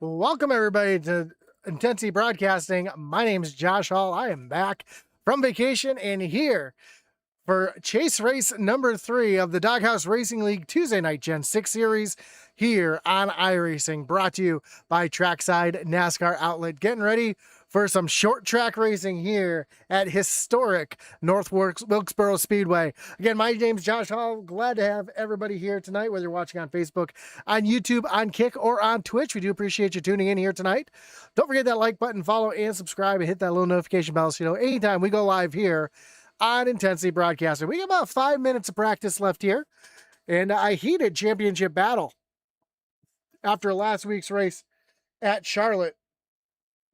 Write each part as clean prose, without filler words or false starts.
Welcome, everybody, to Intensity Broadcasting. My name is Josh Hall. I am back from vacation and here for chase race number 3 of the Doghouse Racing League Tuesday night Gen 6 series here on iRacing, brought to you by Trackside NASCAR Outlet. Getting ready for some short track racing here at historic North Wilkesboro Speedway. Again, my name's Josh Hall. Glad to have everybody here tonight, whether you're watching on Facebook, on YouTube, on Kick, or on Twitch. We do appreciate you tuning in here tonight. Don't forget that like button, follow, and subscribe, and hit that little notification bell so you know anytime we go live here on Intensity Broadcasting. We got about 5 minutes of practice left here, and a heated championship battle after last week's race at Charlotte.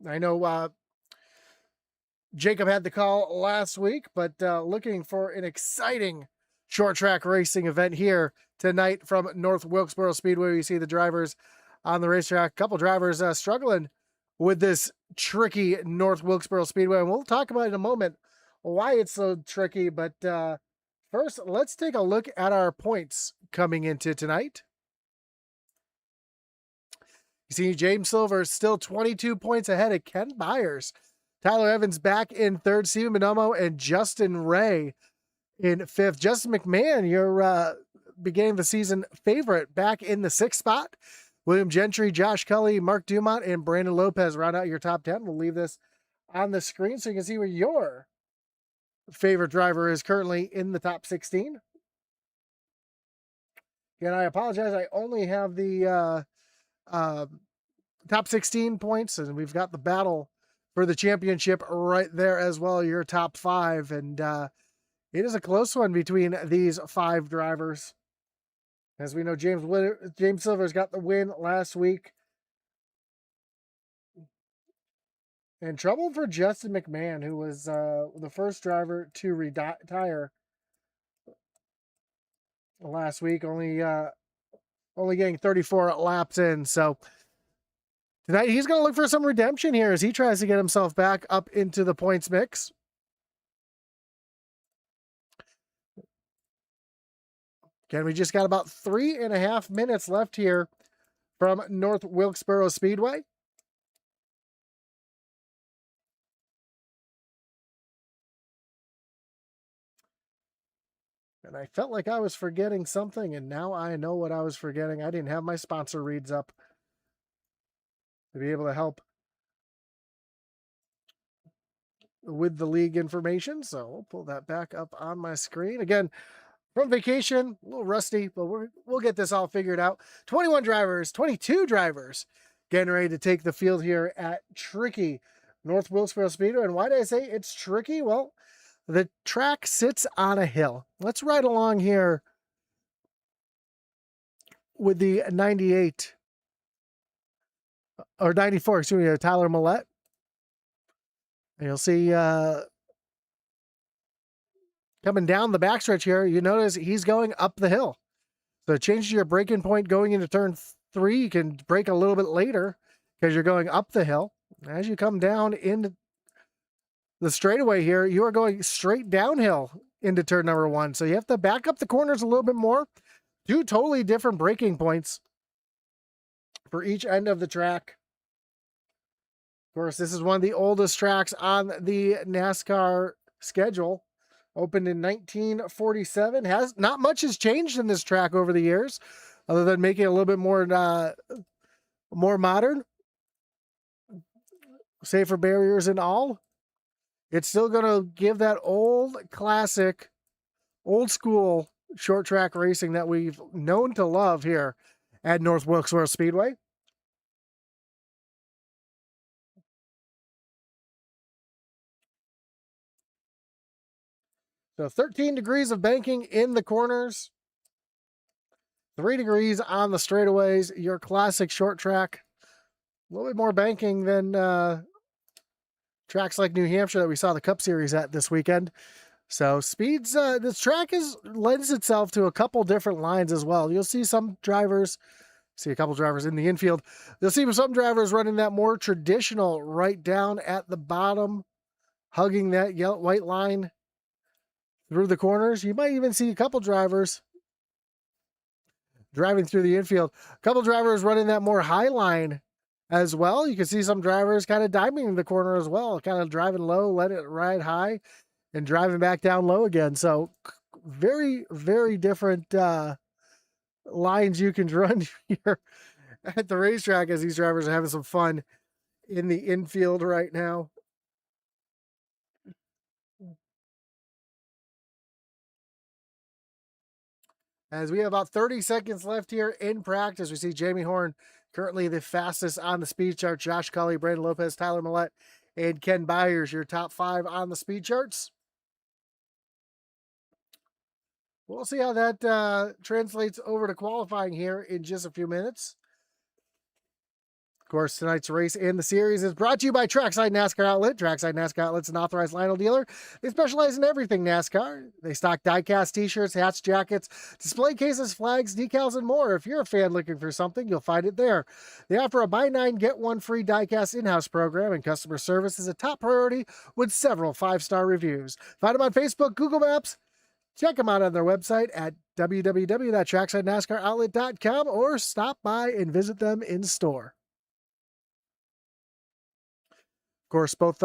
I know Jacob had the call last week, but looking for an exciting short track racing event here tonight from North Wilkesboro Speedway. You see the drivers on the racetrack. A couple drivers struggling with this tricky North Wilkesboro Speedway, and we'll talk about it in a moment why it's so tricky. But first, let's take a look at our points coming into tonight. You see James Silver still 22 points ahead of Ken Byers. Tyler Evans back in third. Steven Bonomo and Justin Ray in fifth. Justin McMahon, your beginning of the season favorite, back in the 6th spot. William Gentry, Josh Cully, Mark Dumont, and Brandon Lopez round out your top 10. We'll leave this on the screen so you can see where your favorite driver is currently in the top 16. Again, I apologize. I only have the top 16 points, and we've got the battle for the championship right there as well, your top 5, and it is a close one between these 5 drivers. As we know, James Silver's got the win last week, and trouble for Justin McMahon, who was the first driver to retire last week, only getting 34 laps in. So tonight he's going to look for some redemption here as he tries to get himself back up into the points mix. Again, we just got about 3.5 minutes left here from North Wilkesboro Speedway. And I felt like I was forgetting something, and now I know what I was forgetting. I didn't have my sponsor reads up to be able to help with the league information. So we'll pull that back up on my screen. Again, from vacation, a little rusty, but we'll get this all figured out. 22 drivers getting ready to take the field here at tricky North Wilkesboro Speedway. And why did I say it's tricky? Well, the track sits on a hill. Let's ride along here with the 98 or 94, excuse me, Tyler Millette. And you'll see coming down the backstretch here, you notice he's going up the hill. So it changes your braking point going into turn 3. You can brake a little bit later because you're going up the hill. As you come down into the straightaway here, you are going straight downhill into turn number 1. So you have to back up the corners a little bit more. 2 totally different braking points for each end of the track. Of course, this is one of the oldest tracks on the NASCAR schedule. Opened in 1947. Not much has changed in this track over the years, other than making it a little bit more modern. Safer barriers and all. It's still going to give that old classic, old school short track racing that we've known to love here at North Wilkesboro Speedway. So 13 degrees of banking in the corners, 3 degrees on the straightaways, your classic short track. A little bit more banking than tracks like New Hampshire that we saw the Cup Series at this weekend. So speeds, this track lends itself to a couple different lines as well. You'll see some drivers, see a couple drivers in the infield. You'll see some drivers running that more traditional right down at the bottom, hugging that white line through the corners. You might even see a couple drivers driving through the infield. A couple drivers running that more high line as well. You can see some drivers kind of diming the corner as well, kind of driving low, let it ride high, and driving back down low again. So very, very different lines you can run here at the racetrack as these drivers are having some fun in the infield right now. As we have about 30 seconds left here in practice, we see Jamie Horn currently the fastest on the speed chart. Josh Cully, Brandon Lopez, Tyler Millette, and Ken Byers, your top 5 on the speed charts. We'll see how that translates over to qualifying here in just a few minutes. Of course, tonight's race in the series is brought to you by Trackside NASCAR Outlet. Trackside NASCAR Outlet's an authorized Lionel dealer. They specialize in everything NASCAR. They stock die-cast t-shirts, hats, jackets, display cases, flags, decals, and more. If you're a fan looking for something, you'll find it there. They offer a buy 9, get 1 free die-cast in-house program, and customer service is a top priority with several 5-star reviews. Find them on Facebook, Google Maps. Check them out on their website at www.tracksidenascaroutlet.com or stop by and visit them in store. Of course, both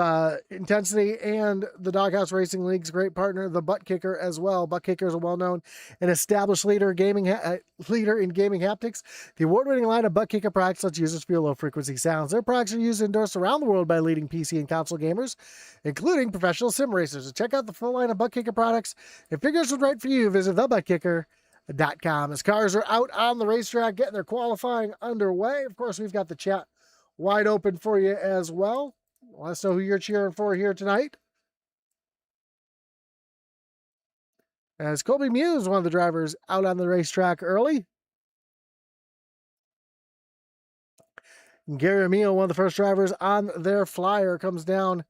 Intensity and the Doghouse Racing League's great partner, the Butt Kicker, as well. Butt Kicker is a well-known and established leader in gaming haptics. The award-winning line of Butt Kicker products lets users feel low-frequency sounds. Their products are used and endorsed around the world by leading PC and console gamers, including professional sim racers. So check out the full line of Butt Kicker products. If figures was right for you, visit thebuttkicker.com. As cars are out on the racetrack getting their qualifying underway, of course, we've got the chat wide open for you as well. Let us know who you're cheering for here tonight. As Colby Muse, one of the drivers out on the racetrack early. And Gary Emil, one of the first drivers on their flyer, comes down,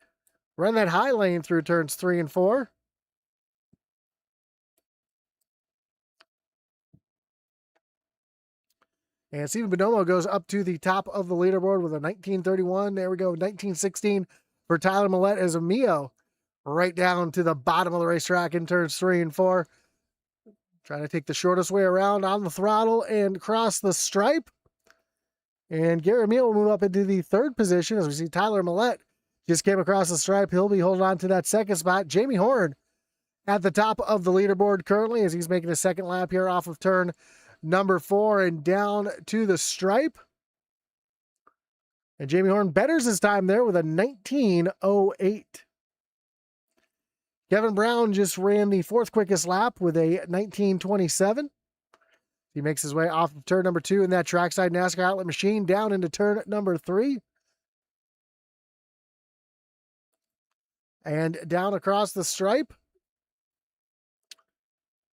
run that high lane through turns 3 and 4. And Stephen Bonomo goes up to the top of the leaderboard with a 1931. There we go, 1916 for Tyler Millette as Emil right down to the bottom of the racetrack in turns 3 and 4. Trying to take the shortest way around on the throttle and cross the stripe. And Gary Emil will move up into the 3rd position as we see Tyler Millette just came across the stripe. He'll be holding on to that 2nd spot. Jamie Horn at the top of the leaderboard currently as he's making a 2nd lap here off of turn number 4 and down to the stripe. And Jamie Horn betters his time there with a 19:08. Kevin Brown just ran the 4th quickest lap with a 19:27. He makes his way off of turn number 2 in that Trackside NASCAR Outlet machine down into turn number 3. And down across the stripe.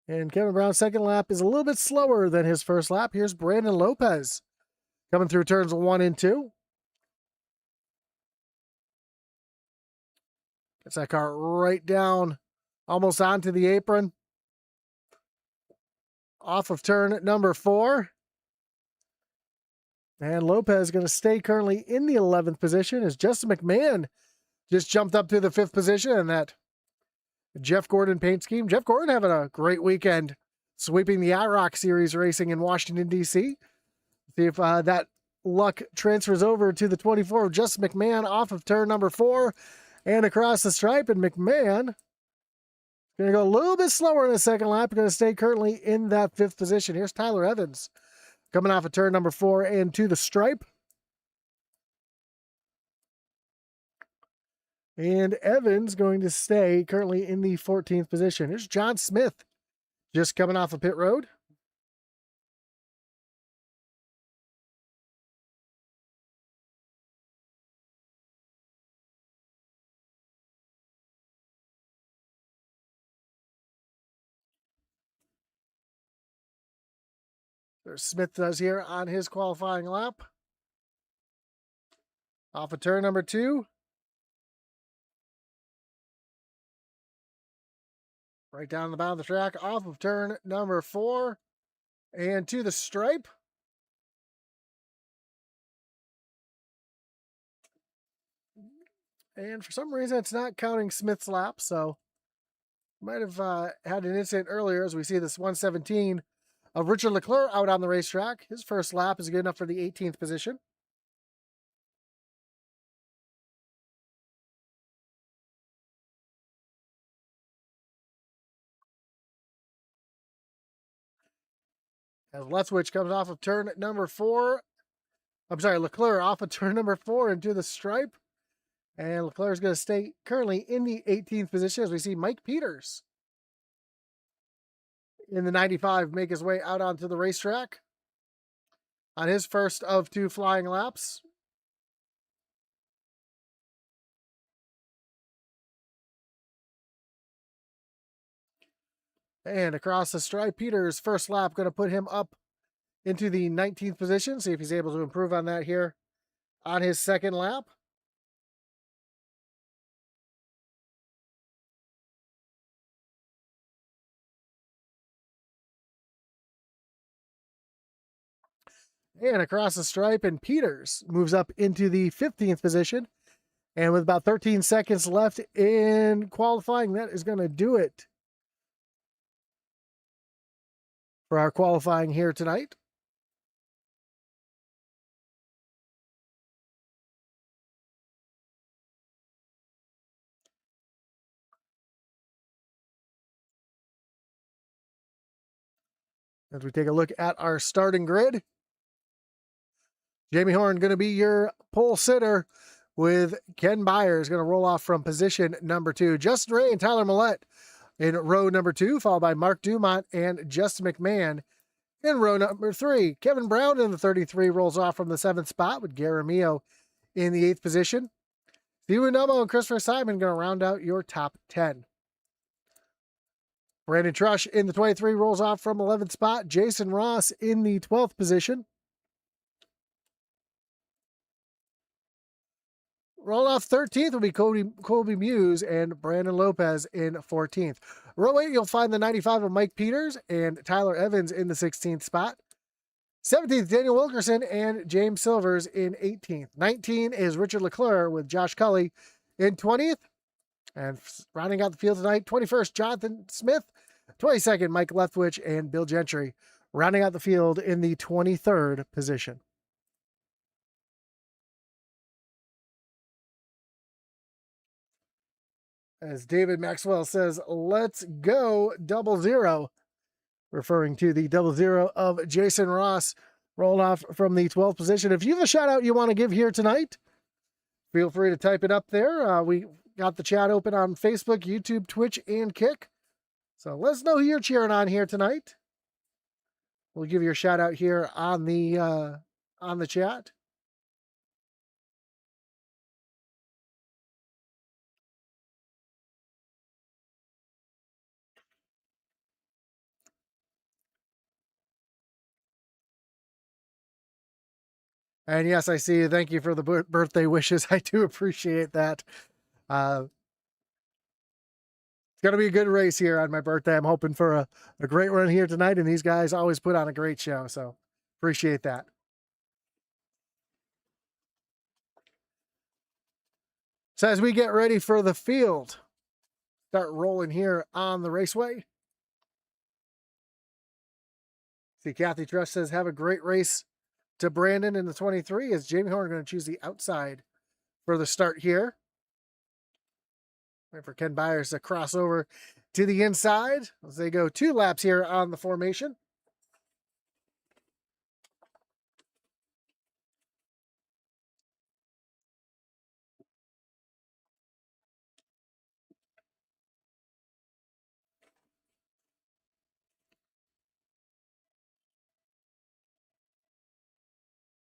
And Kevin Brown's 2nd lap is a little bit slower than his 1st lap. Here's Brandon Lopez coming through turns 1 and 2. Gets that car right down, almost onto the apron. Off of turn number 4. And Lopez going to stay currently in the 11th position as Justin McMahon just jumped up to the 5th position in that Jeff Gordon paint scheme. Jeff Gordon having a great weekend sweeping the iRock Series racing in Washington, D.C. See if that luck transfers over to the 24 of Justin McMahon off of turn number 4 and across the stripe. And McMahon going to go a little bit slower in the 2nd lap. Going to stay currently in that 5th position. Here's Tyler Evans coming off of turn number 4 and to the stripe. And Evans going to stay currently in the 14th position. Here's John Smith just coming off of pit road. There's Smith does here on his qualifying lap. Off of turn number 2. Right down the bottom of the track, off of turn number 4 and to the stripe. And for some reason, it's not counting Smith's lap, so might have had an incident earlier as we see this 117 of Richard Leclerc out on the racetrack. His 1st lap is good enough for the 18th position. As Leftwich comes off of turn number 4. I'm sorry, Leclerc off of turn number 4 into the stripe. And Leclerc is going to stay currently in the 18th position as we see Mike Peters in the 95 make his way out onto the racetrack on his first of 2 flying laps. And across the stripe, Peters' first lap going to put him up into the 19th position. See if he's able to improve on that here on his second lap. And across the stripe, and Peters moves up into the 15th position. And with about 13 seconds left in qualifying, that is going to do it for our qualifying here tonight. As we take a look at our starting grid, Jamie Horn going to be your pole sitter, with Ken Byers going to roll off from position number 2. Justin Ray and Tyler Millette in row number 2, followed by Mark Dumont and Justin McMahon in row number 3. Kevin Brown in the 33 rolls off from the 7th spot, with Garamio in the 8th position. Steve Nomo and Christopher Simon going to round out your top 10. Brandon Trush in the 23 rolls off from 11th spot. Jason Ross in the 12th position. Roll off 13th will be Colby Muse and Brandon Lopez in 14th. Row 8, you'll find the 95 of Mike Peters and Tyler Evans in the 16th spot. 17th, Daniel Wilkerson and James Silvers in 18th. 19 is Richard Leclerc with Josh Cully in 20th. And rounding out the field tonight, 21st, Jonathan Smith. 22nd, Mike Leftwich and Bill Gentry. Rounding out the field in the 23rd position. As David Maxwell says, let's go 00, referring to the 00 of Jason Ross, rolled off from the 12th position. If you have a shout out you want to give here tonight, feel free to type it up there. We got the chat open on Facebook, YouTube, Twitch, and Kick. So let us know who you're cheering on here tonight. We'll give you a shout out here on the chat. And yes, I see you. Thank you for the birthday wishes. I do appreciate that. It's going to be a good race here on my birthday. I'm hoping for a great run here tonight, and these guys always put on a great show, so appreciate that. So as we get ready for the field, start rolling here on the raceway. See, Kathy Trust says, have a great race to Brandon in the 23, as Jamie Horn going to choose the outside for the start here. Wait for Ken Byers to cross over to the inside as they go 2 laps here on the formation.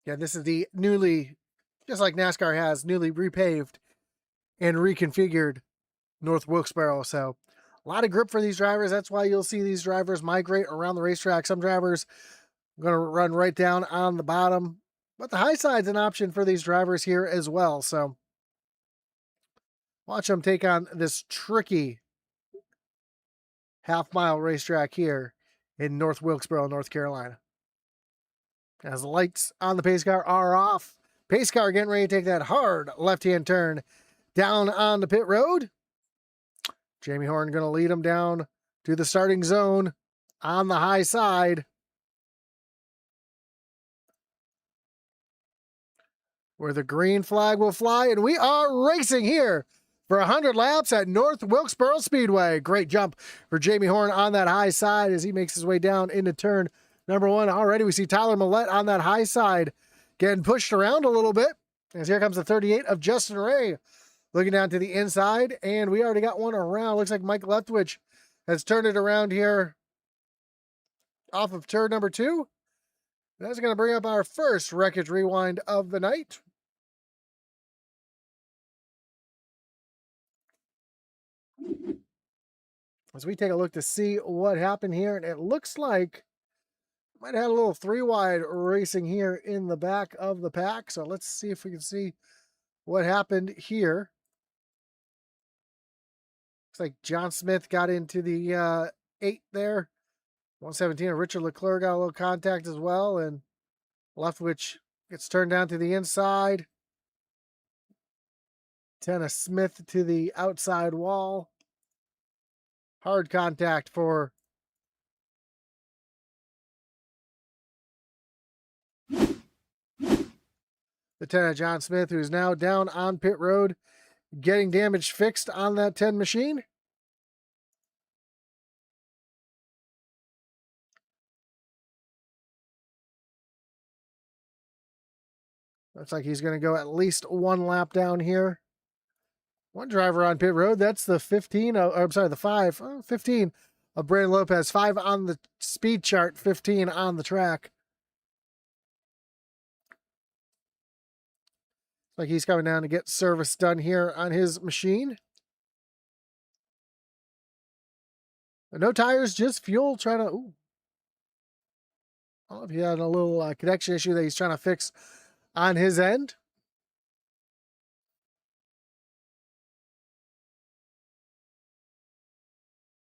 Yeah, this is the newly, just like NASCAR has, newly repaved and reconfigured North Wilkesboro. So a lot of grip for these drivers. That's why you'll see these drivers migrate around the racetrack. Some drivers are going to run right down on the bottom, but the high side's an option for these drivers here as well. So watch them take on this tricky half-mile racetrack here in North Wilkesboro, North Carolina. As the lights on the pace car are off, pace car getting ready to take that hard left-hand turn down on the pit road. Jamie Horn going to lead him down to the starting zone on the high side, where the green flag will fly, and we are racing here for 100 laps at North Wilkesboro Speedway. Great jump for Jamie Horn on that high side as he makes his way down into turn number 1 already. We see Tyler Millette on that high side getting pushed around a little bit. As here comes the 38 of Justin Ray looking down to the inside. And we already got one around. Looks like Mike Leftwich has turned it around here off of turn number 2. That's going to bring up our first wreckage rewind of the night. As we take a look to see what happened here, and it looks like might have had a little 3-wide racing here in the back of the pack. So let's see if we can see what happened here. Looks like John Smith got into the 8 there. 117, and Richard Leclerc got a little contact as well, and Leftwich gets turned down to the inside. 10 of Smith to the outside wall. Hard contact for the 10 of John Smith, who's now down on pit road, getting damage fixed on that 10 machine. Looks like he's going to go at least 1 lap down here. 1 driver on pit road. That's the 15, I'm sorry, the 5, 15 of Brandon Lopez. 5 on the speed chart, 15 on the track. Like he's coming down to get service done here on his machine. No tires, just fuel. Trying to, ooh. Oh, if he had a little connection issue that he's trying to fix on his end.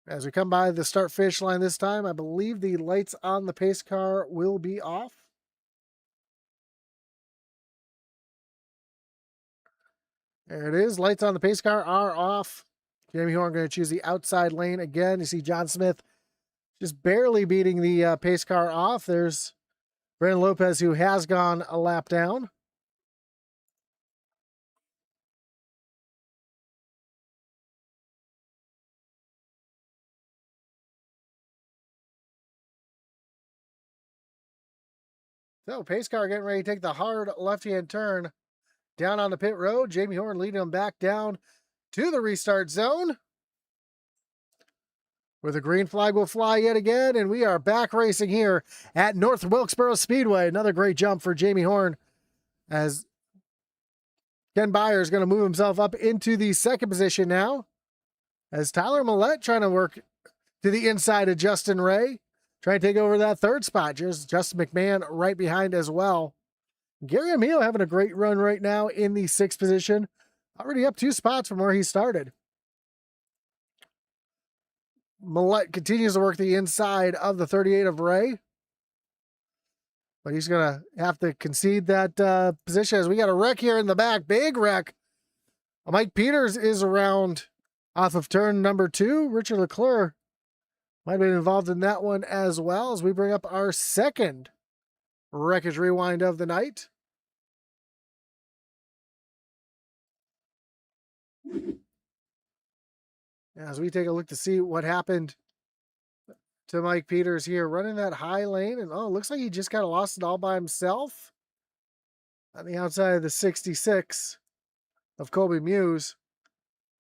As we come by the start finish line this time, I believe the lights on the pace car will be off. There it is. Lights on the pace car are off. Jamie Horn going to choose the outside lane again. You see John Smith just barely beating the pace car off. There's Brandon Lopez, who has gone a lap down. So pace car getting ready to take the hard left-hand turn down on the pit road. Jamie Horn leading him back down to the restart zone. Where the green flag will fly yet again, and we are back racing here at North Wilkesboro Speedway. Another great jump for Jamie Horn, as Ken Byer is going to move himself up into the 2nd position now, as Tyler Millette trying to work to the inside of Justin Ray, trying to take over that 3rd spot. Just Justin McMahon right behind as well. Gary Emilio having a great run right now in the 6th position, already up 2 spots from where he started. Millette continues to work the inside of the 38 of Ray, but he's going to have to concede that position, as we got a wreck here in the back. Big wreck. Mike Peters is around off of turn number 2. Richard Leclerc might have been involved in that one as well, as we bring up our 2nd wreckage rewind of the night. As we take a look to see what happened to Mike Peters here, running that high lane, and oh, looks like he just kind of lost it all by himself on the outside of the 66 of Colby Muse.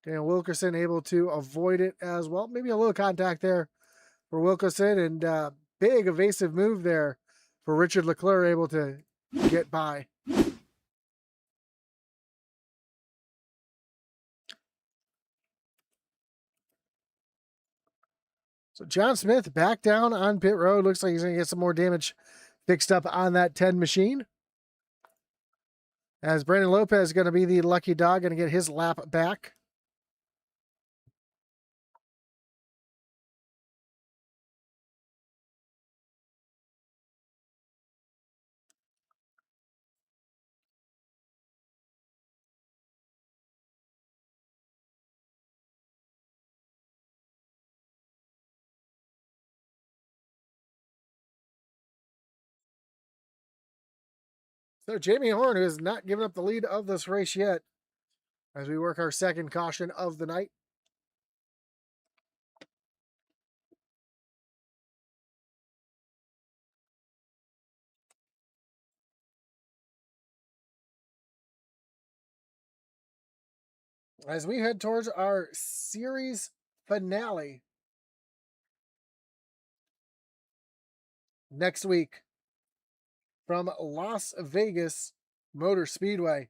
Daniel Wilkerson able to avoid it as well. Maybe a little contact there for Wilkerson, and big evasive move there for Richard Leclerc, able to get by. So John Smith back down on pit road. Looks like he's going to get some more damage fixed up on that 10 machine, as Brandon Lopez is going to be the lucky dog, going to get his lap back. So Jamie Horn, who has not given up the lead of this race yet, as we work our 2nd caution of the night. as we head towards our series finale next week from Las Vegas Motor Speedway.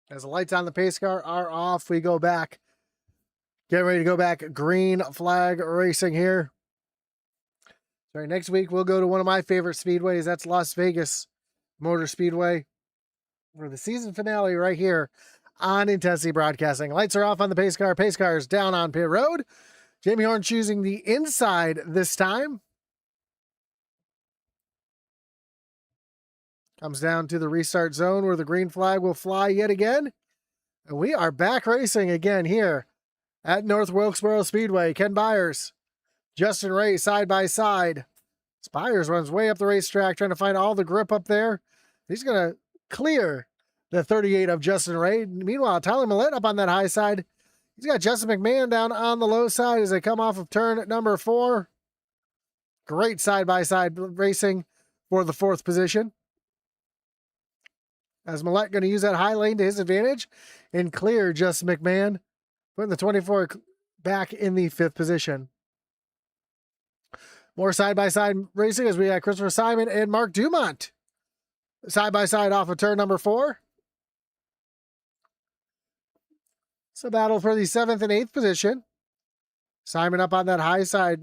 As the lights on the pace car are off, we go back. Get ready to go back. Green flag racing here. Sorry, next week we'll go to one of my favorite speedways. That's Las Vegas Motor Speedway for the season finale right here on Intensity Broadcasting. Lights are off on the pace car. Pace car is down on pit road. Jamie Horn choosing the inside this time. Comes down to the restart zone where the green flag will fly yet again. And we are back racing again here at North Wilkesboro Speedway. Ken Byers, Justin Ray side by side. Byers runs way up the racetrack trying to find all the grip up there. He's going to clear the 38 of Justin Ray. Meanwhile, Tyler Millett up on that high side. He's got Justin McMahon down on the low side as they come off of turn number 4. Great side-by-side racing for the 4th position. As Millett going to use that high lane to his advantage and clear Justin McMahon, putting the 24 back in the 5th position. More side-by-side racing as we got Christopher Simon and Mark Dumont side-by-side off of turn number 4. It's a battle for the 7th and 8th position. Simon up on that high side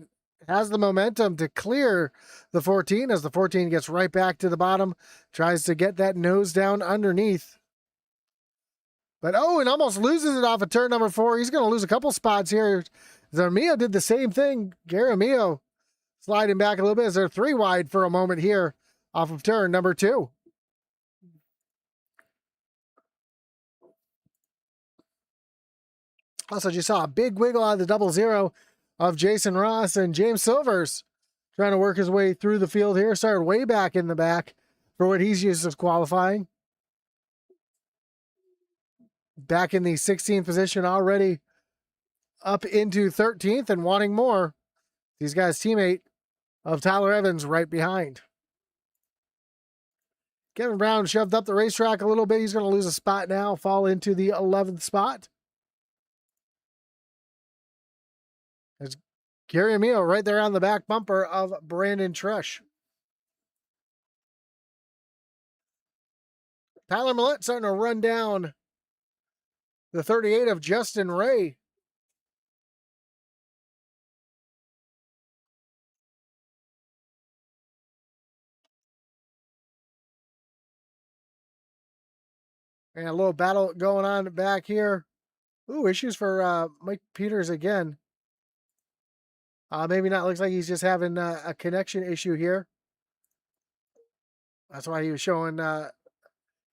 has the momentum to clear the 14 as the 14 gets right back to the bottom, tries to get that nose down underneath. But and almost loses it off of turn number 4. He's going to lose a couple spots here. Zarmio did the same thing. Garamio sliding back a little bit as they're 3 wide for a moment here off of turn number 2. Also, you saw a big wiggle out of the 00 of Jason Ross, and James Silvers trying to work his way through the field here. Started way back in the back for what he's used as qualifying. Back in the 16th position already, up into 13th and wanting more. These guys teammate of Tyler Evans right behind. Kevin Brown shoved up the racetrack a little bit. He's going to lose a spot now, fall into the 11th spot. There's Gary Amio right there on the back bumper of Brandon Trush. Tyler Millett starting to run down the 38 of Justin Ray. And a little battle going on back here. Ooh, issues for Mike Peters again. Maybe not. Looks like he's just having a connection issue here. That's why he was showing an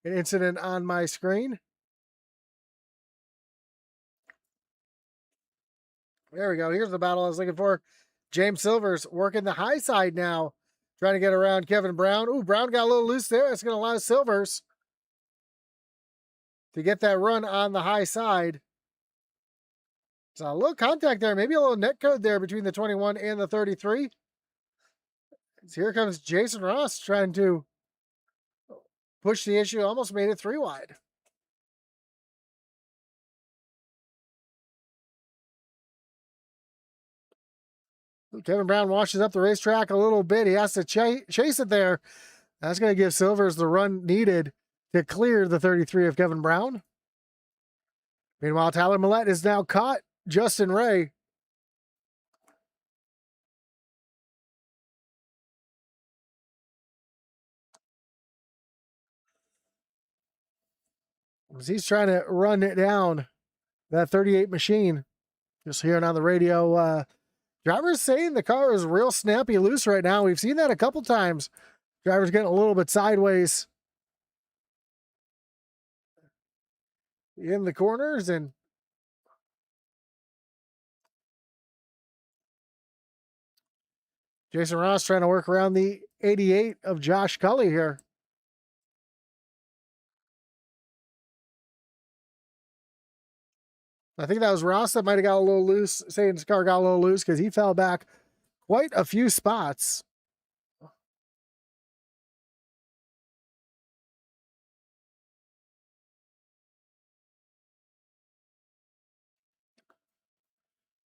incident on my screen. There we go. Here's the battle I was looking for. James Silvers working the high side now, trying to get around Kevin Brown. Ooh, Brown got a little loose there. That's going to allow Silvers to get that run on the high side. So a little contact there, maybe a little net code there between the 21 and the 33. So here comes Jason Ross trying to push the issue, almost made it 3 wide. Kevin Brown washes up the racetrack a little bit. He has to chase it there. That's going to give Silvers the run needed to clear the 33 of Kevin Brown. Meanwhile, Tyler Millett is now caught Justin Ray. As he's trying to run it down, that 38 machine. Just hearing on the radio, drivers saying the car is real snappy loose right now. We've seen that a couple times. Drivers getting a little bit sideways in the corners, and Jason Ross trying to work around the 88 of Josh Cully here. I think that was Ross that might have got a little loose, saying his car got a little loose because he fell back quite a few spots.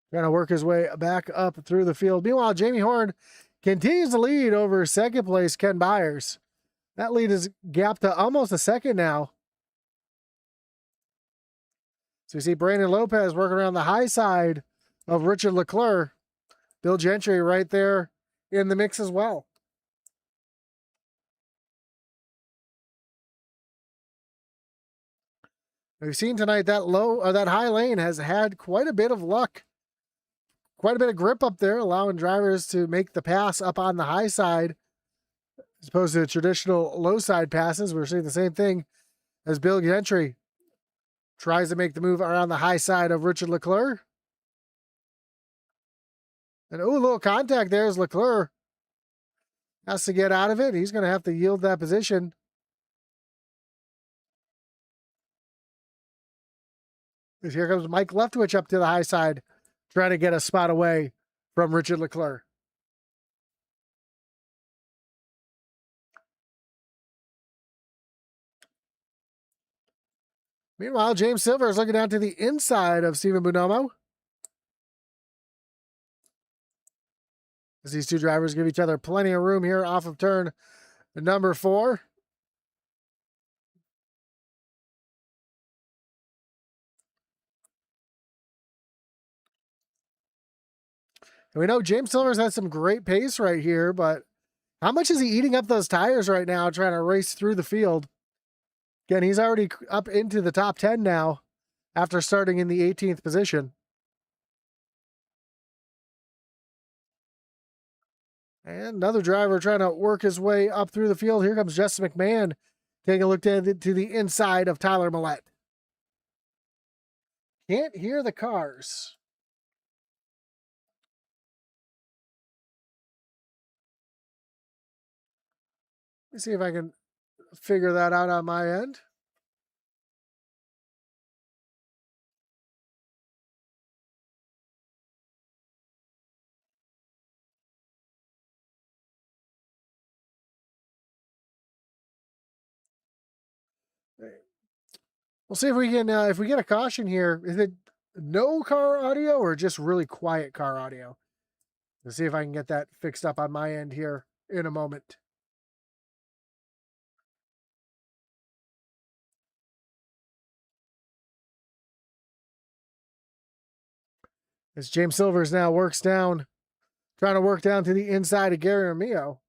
trying to work his way back up through the field. Meanwhile, Jamie Horn continues to lead over second place Ken Byers. That lead is gapped to almost a second now. So you see Brandon Lopez working around the high side of Richard Leclerc. Bill Gentry right there in the mix as well. We've seen tonight that that high lane has had quite a bit of luck, quite a bit of grip up there, allowing drivers to make the pass up on the high side as opposed to traditional low side passes. We're seeing the same thing as Bill Gentry tries to make the move around the high side of Richard Leclerc. And a little contact there as Leclerc has to get out of it. He's going to have to yield that position. Here comes Mike Leftwich up to the high side, trying to get a spot away from Richard Leclerc. Meanwhile, James Silver is looking down to the inside of Stephen Bonomo, as these two drivers give each other plenty of room here off of turn number 4. And we know James Silver's had some great pace right here, but how much is he eating up those tires right now trying to race through the field? Again, he's already up into the top 10 now after starting in the 18th position. And another driver trying to work his way up through the field. Here comes Justin McMahon taking a look to the inside of Tyler Millette. Can't hear the cars. Let me see if I can figure that out on my end. We'll see if we can, if we get a caution here. Is it no car audio or just really quiet car audio? Let's see if I can get that fixed up on my end here in a moment. As James Silvers now works down, trying to work down to the inside of Gary Armillo.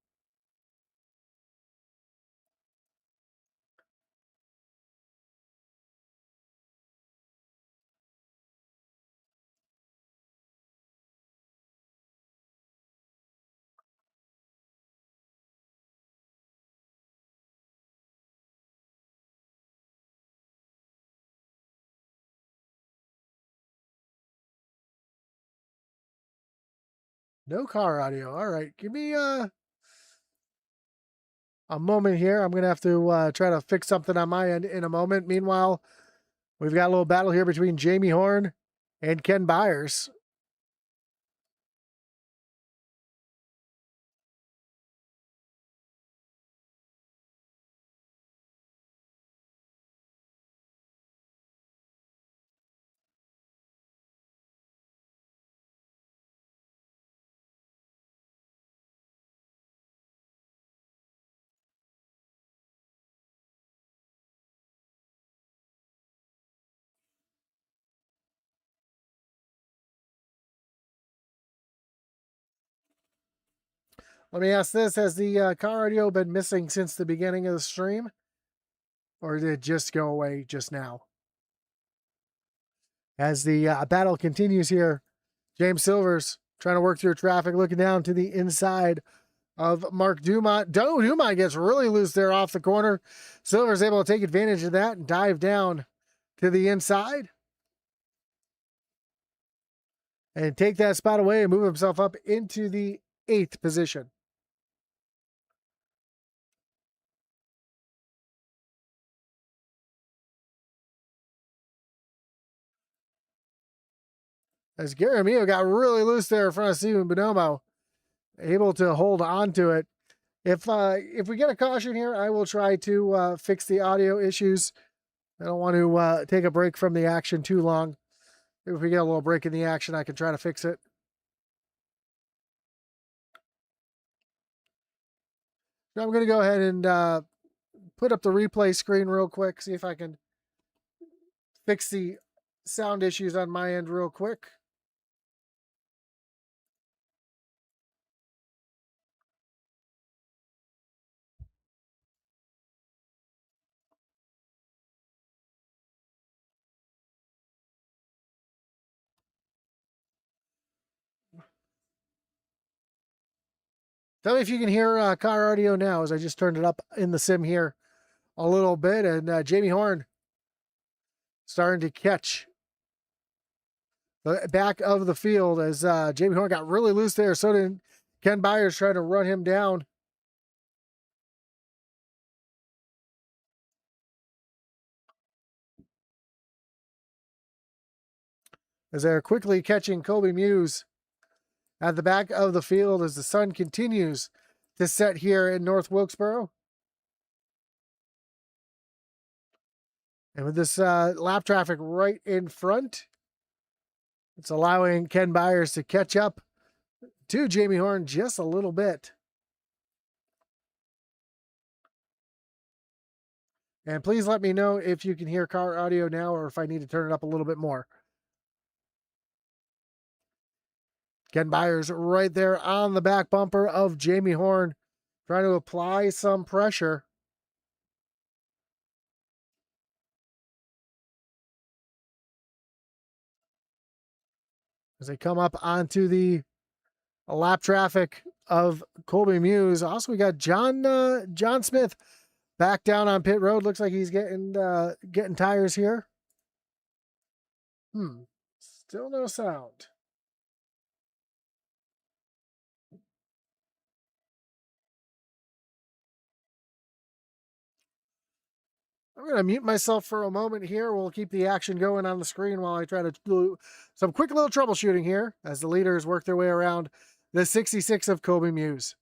No car audio. All right, give me a moment here. I'm going to have to try to fix something on my end in a moment. Meanwhile, we've got a little battle here between Jamie Horn and Ken Byers. Let me ask this, has the car audio been missing since the beginning of the stream? Or did it just go away just now? As the battle continues here, James Silvers trying to work through traffic, looking down to the inside of Mark Dumont. Dumont gets really loose there off the corner. Silver's able to take advantage of that and dive down to the inside and take that spot away and move himself up into the 8th position. As Gary Armillo got really loose there in front of Stephen Bonomo, able to hold on to it. If we get a caution here, I will try to fix the audio issues. I don't want to take a break from the action too long. If we get a little break in the action, I can try to fix it. Now I'm going to go ahead and put up the replay screen real quick, see if I can fix the sound issues on my end real quick. Tell me if you can hear car audio now, as I just turned it up in the sim here a little bit, and Jamie Horn starting to catch the back of the field as Jamie Horn got really loose there. So did Ken Byers, trying to run him down. As they're quickly catching Kobe Muse at the back of the field as the sun continues to set here in North Wilkesboro. And with this lap traffic right in front, it's allowing Ken Byers to catch up to Jamie Horn just a little bit. And please let me know if you can hear car audio now or if I need to turn it up a little bit more. Ken Byers right there on the back bumper of Jamie Horn, trying to apply some pressure. As they come up onto the lap traffic of Colby Muse. Also, we got John Smith back down on pit road. Looks like he's getting tires here. Still no sound. I'm going to mute myself for a moment here. We'll keep the action going on the screen while I try to do some quick little troubleshooting here as the leaders work their way around the 66 of Kobe Muse.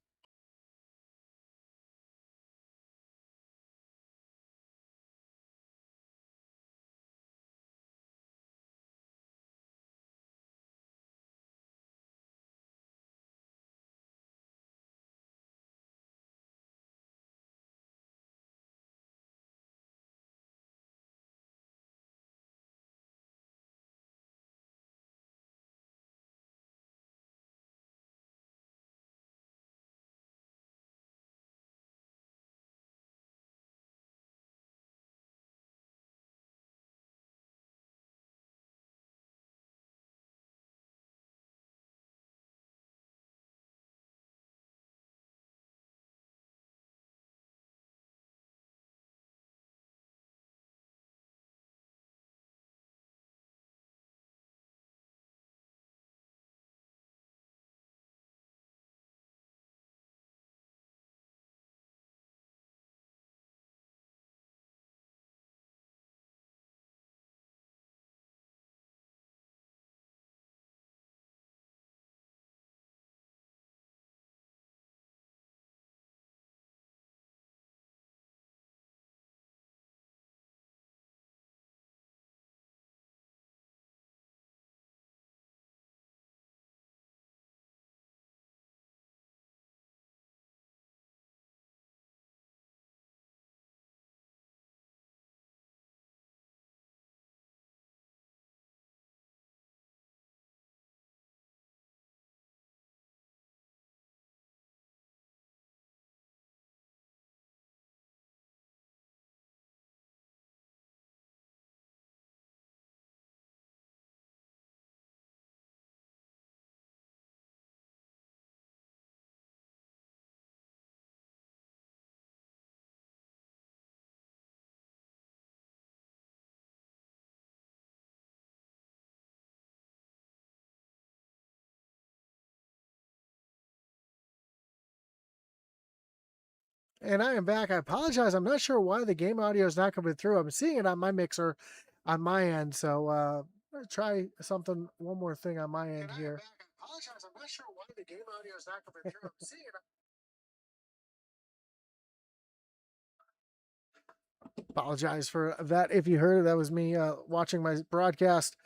And I am back. I apologize. I'm not sure why the game audio is not coming through. I'm seeing it on my mixer on my end. So I'm going to try one more thing on my end here. I apologize. I'm not sure why the game audio is not coming through. I'm seeing it. Apologize for that. If you heard it, that was me watching my broadcast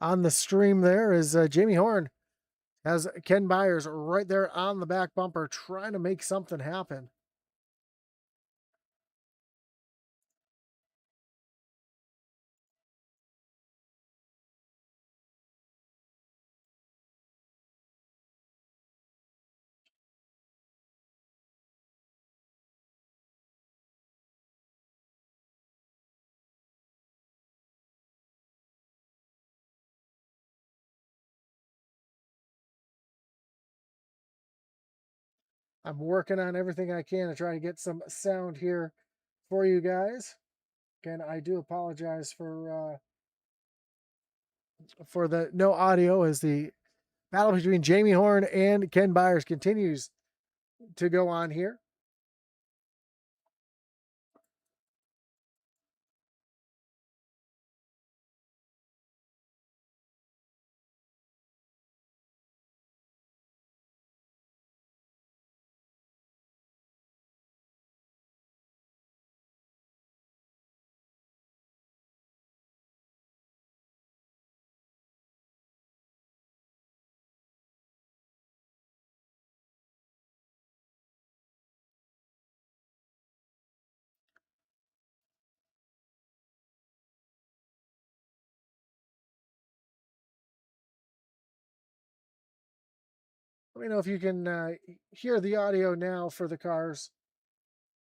on the stream there is Jamie Horn has Ken Byers right there on the back bumper trying to make something happen. I'm working on everything I can to try to get some sound here for you guys. Again, I do apologize for the no audio as the battle between Jamie Horn and Ken Byers continues to go on here. Let me know if you can hear the audio now for the cars.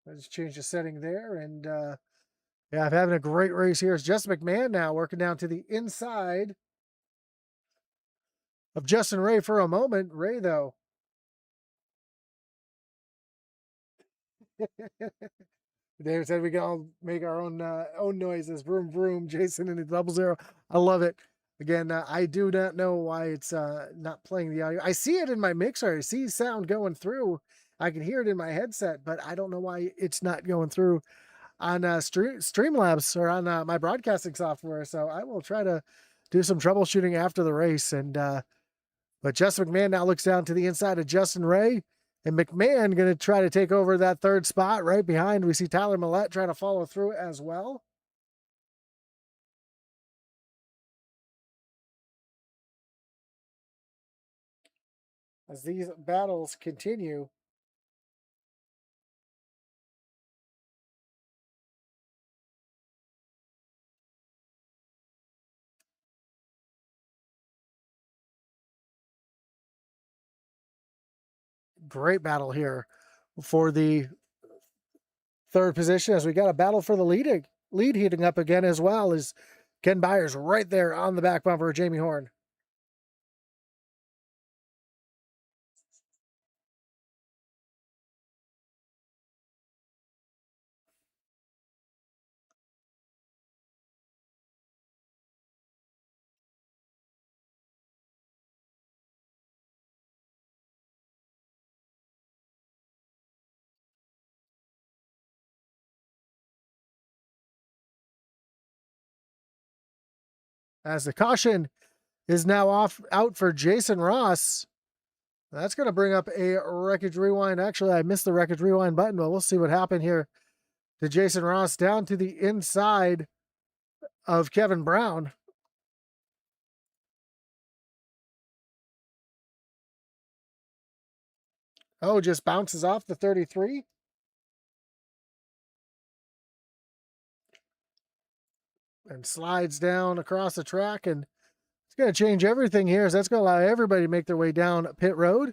I just changed the setting there, and yeah, I'm having a great race here. It's Justin McMahon now working down to the inside of Justin Ray for a moment. Ray, though, David said we can all make our own noises. Vroom vroom. Jason in the 00. I love it. Again, I do not know why it's not playing the audio. I see it in my mixer. I see sound going through. I can hear it in my headset, but I don't know why it's not going through on Streamlabs or on my broadcasting software. So I will try to do some troubleshooting after the race. And but Justin McMahon now looks down to the inside of Justin Ray. And McMahon going to try to take over that third spot right behind. We see Tyler Millette trying to follow through as well. As these battles continue. Great battle here for the third position as we got a battle for the lead heating up again as well as Ken Byers right there on the back bumper of Jamie Horn. As the caution is now out for Jason Ross. That's going to bring up a wreckage rewind. Actually, I missed the wreckage rewind button, but we'll see what happened here to Jason Ross down to the inside of Kevin Brown. Oh, just bounces off the 33. And slides down across the track. And it's going to change everything here. So that's going to allow everybody to make their way down pit road.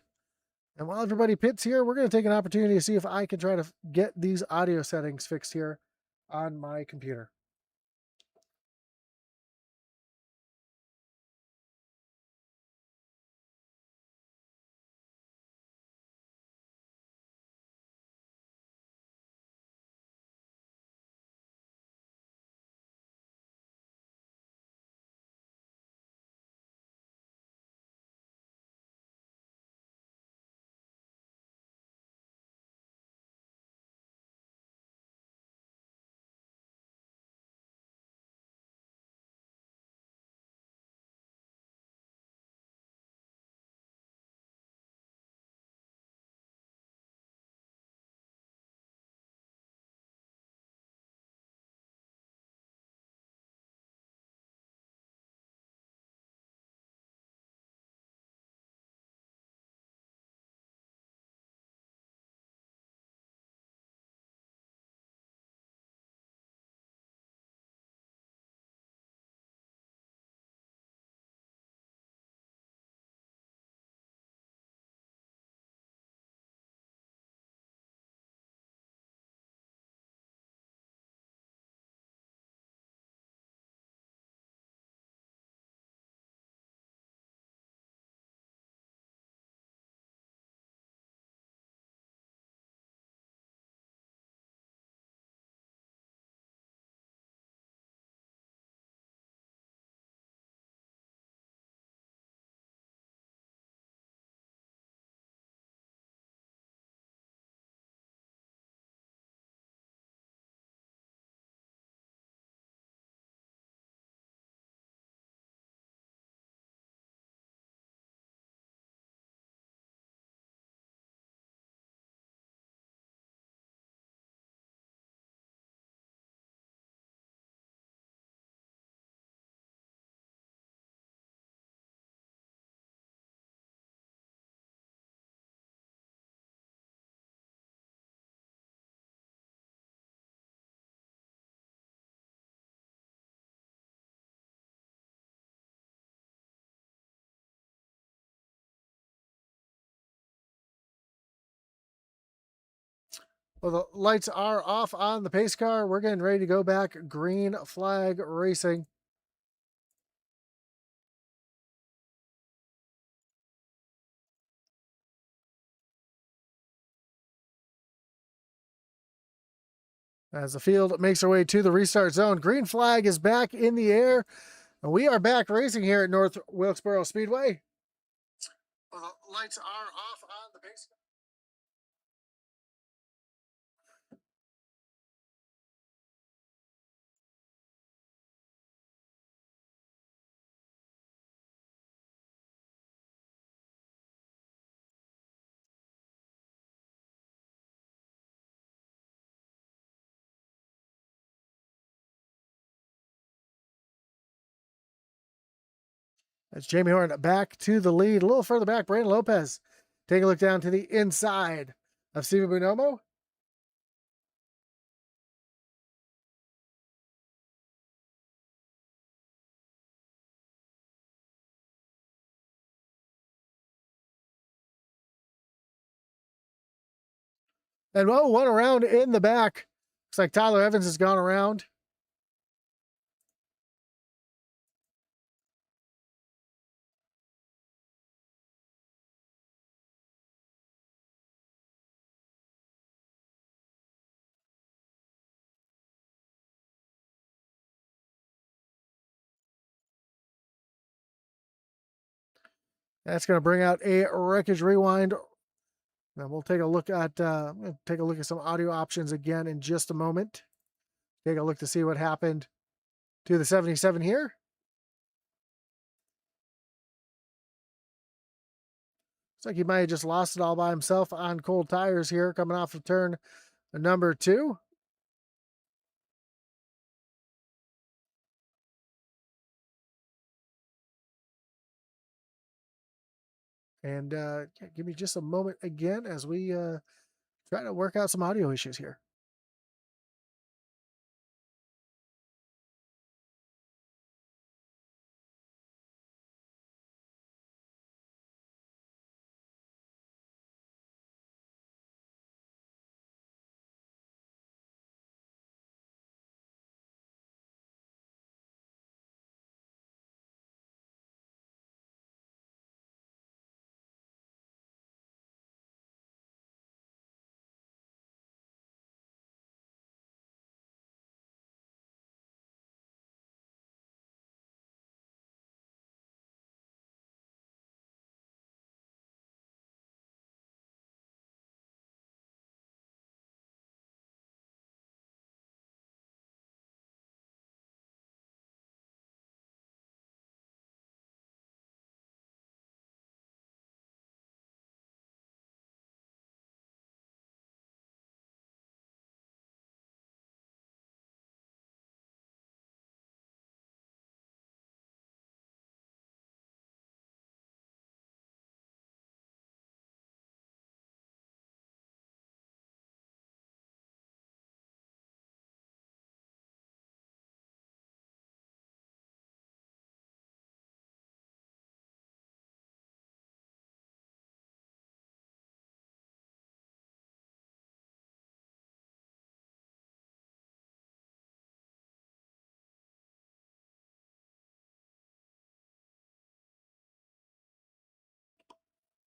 And while everybody pits here, we're going to take an opportunity to see if I can try to get these audio settings fixed here on my computer. Well, the lights are off on the pace car. We're getting ready to go back. Green flag racing. As the field makes our way to the restart zone, green flag is back in the air. And we are back racing here at North Wilkesboro Speedway. Well, the lights are off on the pace car. That's Jamie Horn back to the lead. A little further back, Brandon Lopez. Take a look down to the inside of Steven Bonomo. And one around in the back. Looks like Tyler Evans has gone around. That's going to bring out a wreckage rewind. Now we'll take a look at some audio options again in just a moment. Take a look to see what happened to the 77 here. Looks like he might have just lost it all by himself on cold tires here, coming off of turn number 2. And give me just a moment again as we try to work out some audio issues here.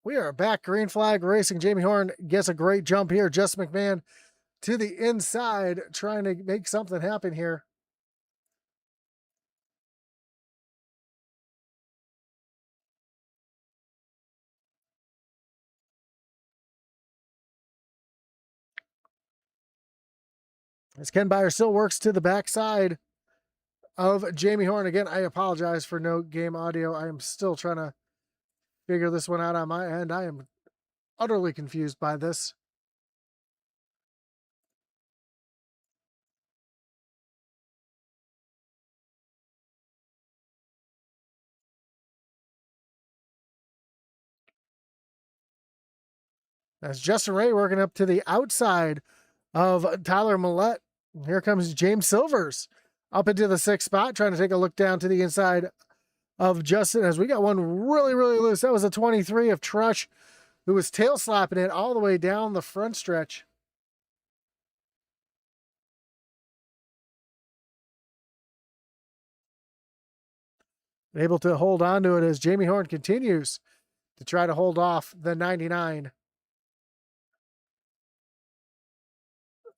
We are back. Green flag racing. Jamie Horn gets a great jump here. Justin McMahon to the inside, trying to make something happen here. As Ken Byer still works to the backside of Jamie Horn. Again, I apologize for no game audio. I am still trying to figure this one out on my end. I am utterly confused by this. As Justin Ray working up to the outside of Tyler Millette. Here comes James Silvers up into the 6th spot, trying to take a look down to the inside of Justin as we got one really, really loose. That was a 23 of Trush, who was tail slapping it all the way down the front stretch. able to hold on to it as Jamie Horn continues to try to hold off the 99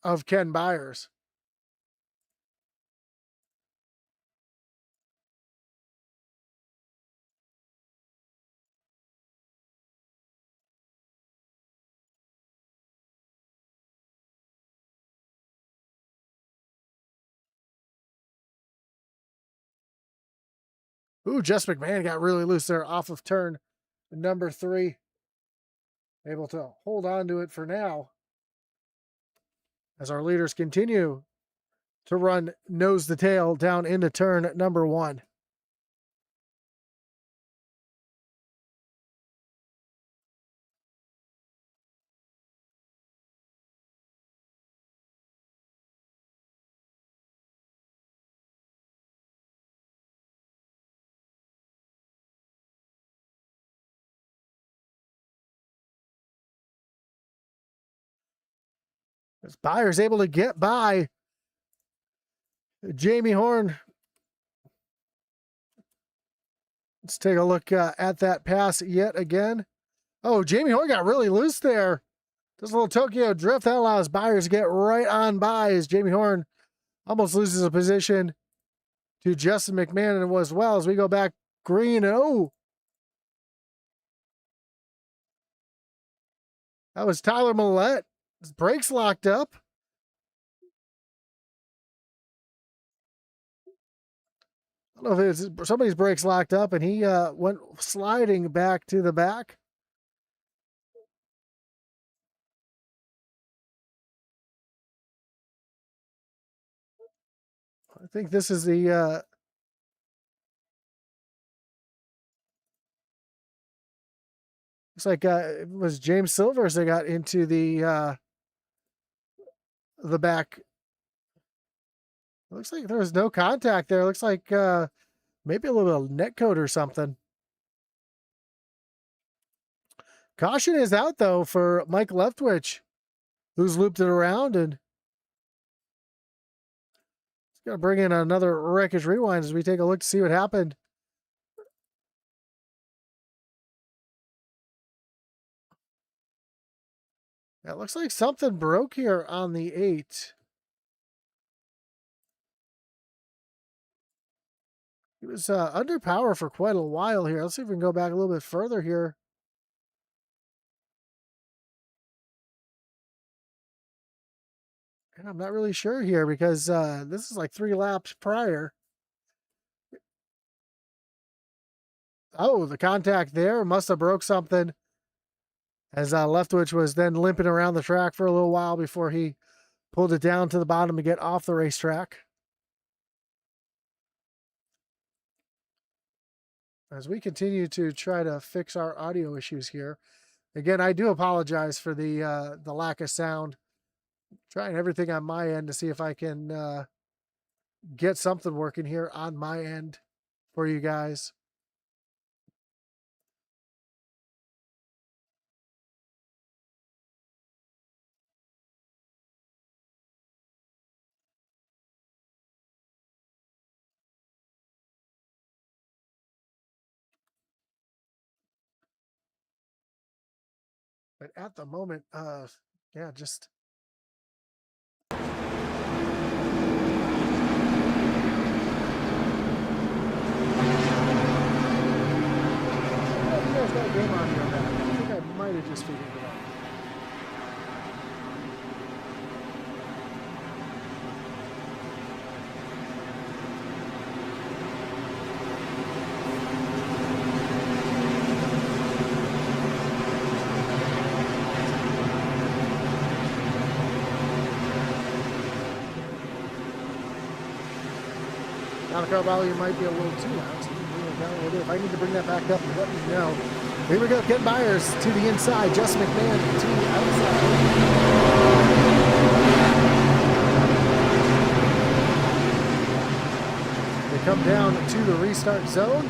of Ken Byers. Ooh, Jess McMahon got really loose there off of turn number 3. Able to hold on to it for now as our leaders continue to run nose to tail down into turn number 1. As Byers able to get by Jamie Horn. Let's take a look at that pass yet again. Oh, Jamie Horn got really loose there. This little Tokyo drift, that allows Byers to get right on by as Jamie Horn almost loses a position to Justin McMahon as well as we go back green. And oh, that was Tyler Millette. His brakes locked up. I don't know if it's somebody's brakes locked up and he went sliding back to the back. I think this is the looks like it was James Silvers that got into the back. It looks like there was no contact there. It looks like maybe a little bit of net code or something. Caution is out though for Mike Leftwich, who's looped it around, and it's gonna bring in another wreckage rewind as we take a look to see what happened. It looks like something broke here on the 8. He was under power for quite a while here. Let's see if we can go back a little bit further here. And I'm not really sure here because this is like 3 laps prior. Oh, the contact there must have broke something as Leftwich was then limping around the track for a little while before he pulled it down to the bottom to get off the racetrack. As we continue to try to fix our audio issues here. Again, I do apologize for the lack of sound. I'm trying everything on my end to see if I can get something working here on my end for you guys. But at the moment, yeah, just got a game on here. I think I might have just figured it out. Car volume might be a little too loud. So if I need to bring that back up, let me know. Here we go. Ken Byers to the inside. Justin McMahon to the outside. They come down to the restart zone.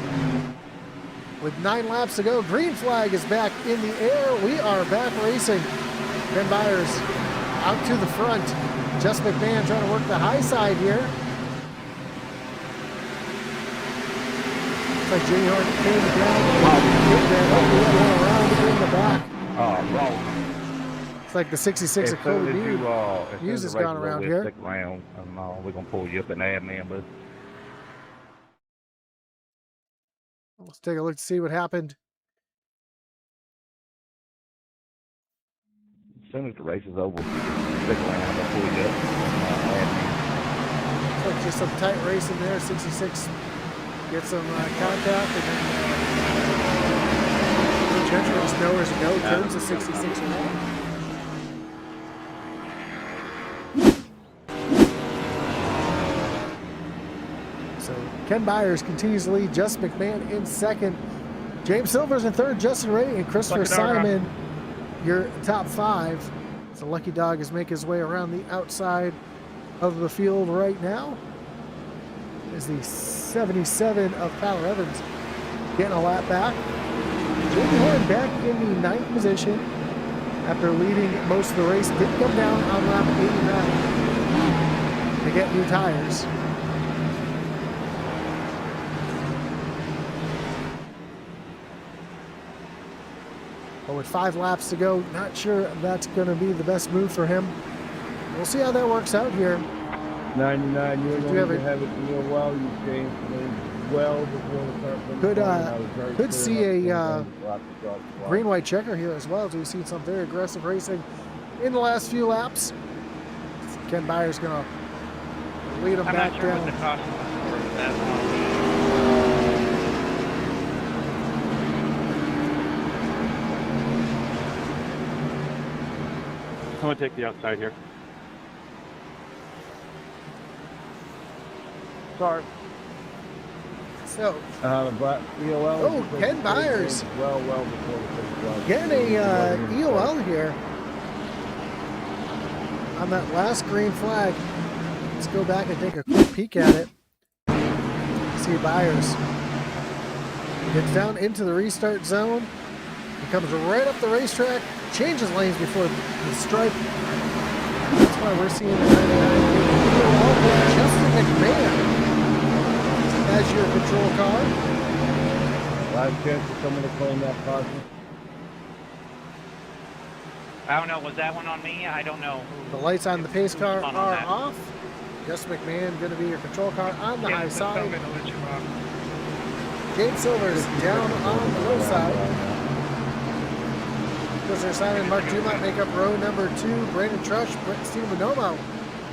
With 9 laps to go, green flag is back in the air. We are back racing. Ken Byers out to the front. Justin McMahon trying to work the high side here. Looks like Jimmy Horn came down. Hit that one around in the back. Wrong. It's like the 66 of Cody Hughes has gone around here. Stick around, we're going to pull you up in admin, but Let's take a look to see what happened. as soon as the race is over, stick around, I'm going to pull you up. Looks like just some tight racing there. 66 gets some contact, and then Gentry just nowhere to go. Turns the 66 around. So Ken Byers continues to lead. Justin McMahon in second. James Silver's in third. Justin Ray and Christopher Simon, your top five. So Lucky Dog is making his way around the outside of the field right now. Is the 77 of Tyler Evans getting a lap back. Jamie Horn back in the 9th position after leading most of the race. Did come down on lap 89 to get new tires. But with 5 laps to go, not sure that's going to be the best move for him. We'll see how that works out here. 99, you're going to have it real well. You came well before the start. Could see a green-white checker here as well. So we've seen some very aggressive racing in the last few laps. Ken Byers going to lead him back down. What the caution was for that one. I'm going to take the outside here. Sorry. So, Ken Byers. Well before the finish. Getting a EOL here on that last green flag. Let's go back and take a quick peek at it. See Byers gets down into the restart zone. He comes right up the racetrack, changes lanes before the stripe. That's why we're seeing Justin McMahon as your control car. Last chance for someone to claim that caution. I don't know. Was that one on me? I don't know. The lights on the pace car are off. Justin McMahon going to be your control car on the high side. James Silver's down on the low side. Christopher Simon, Mark Dumont make up row number 2. Brandon Trush, Stephen Bonomo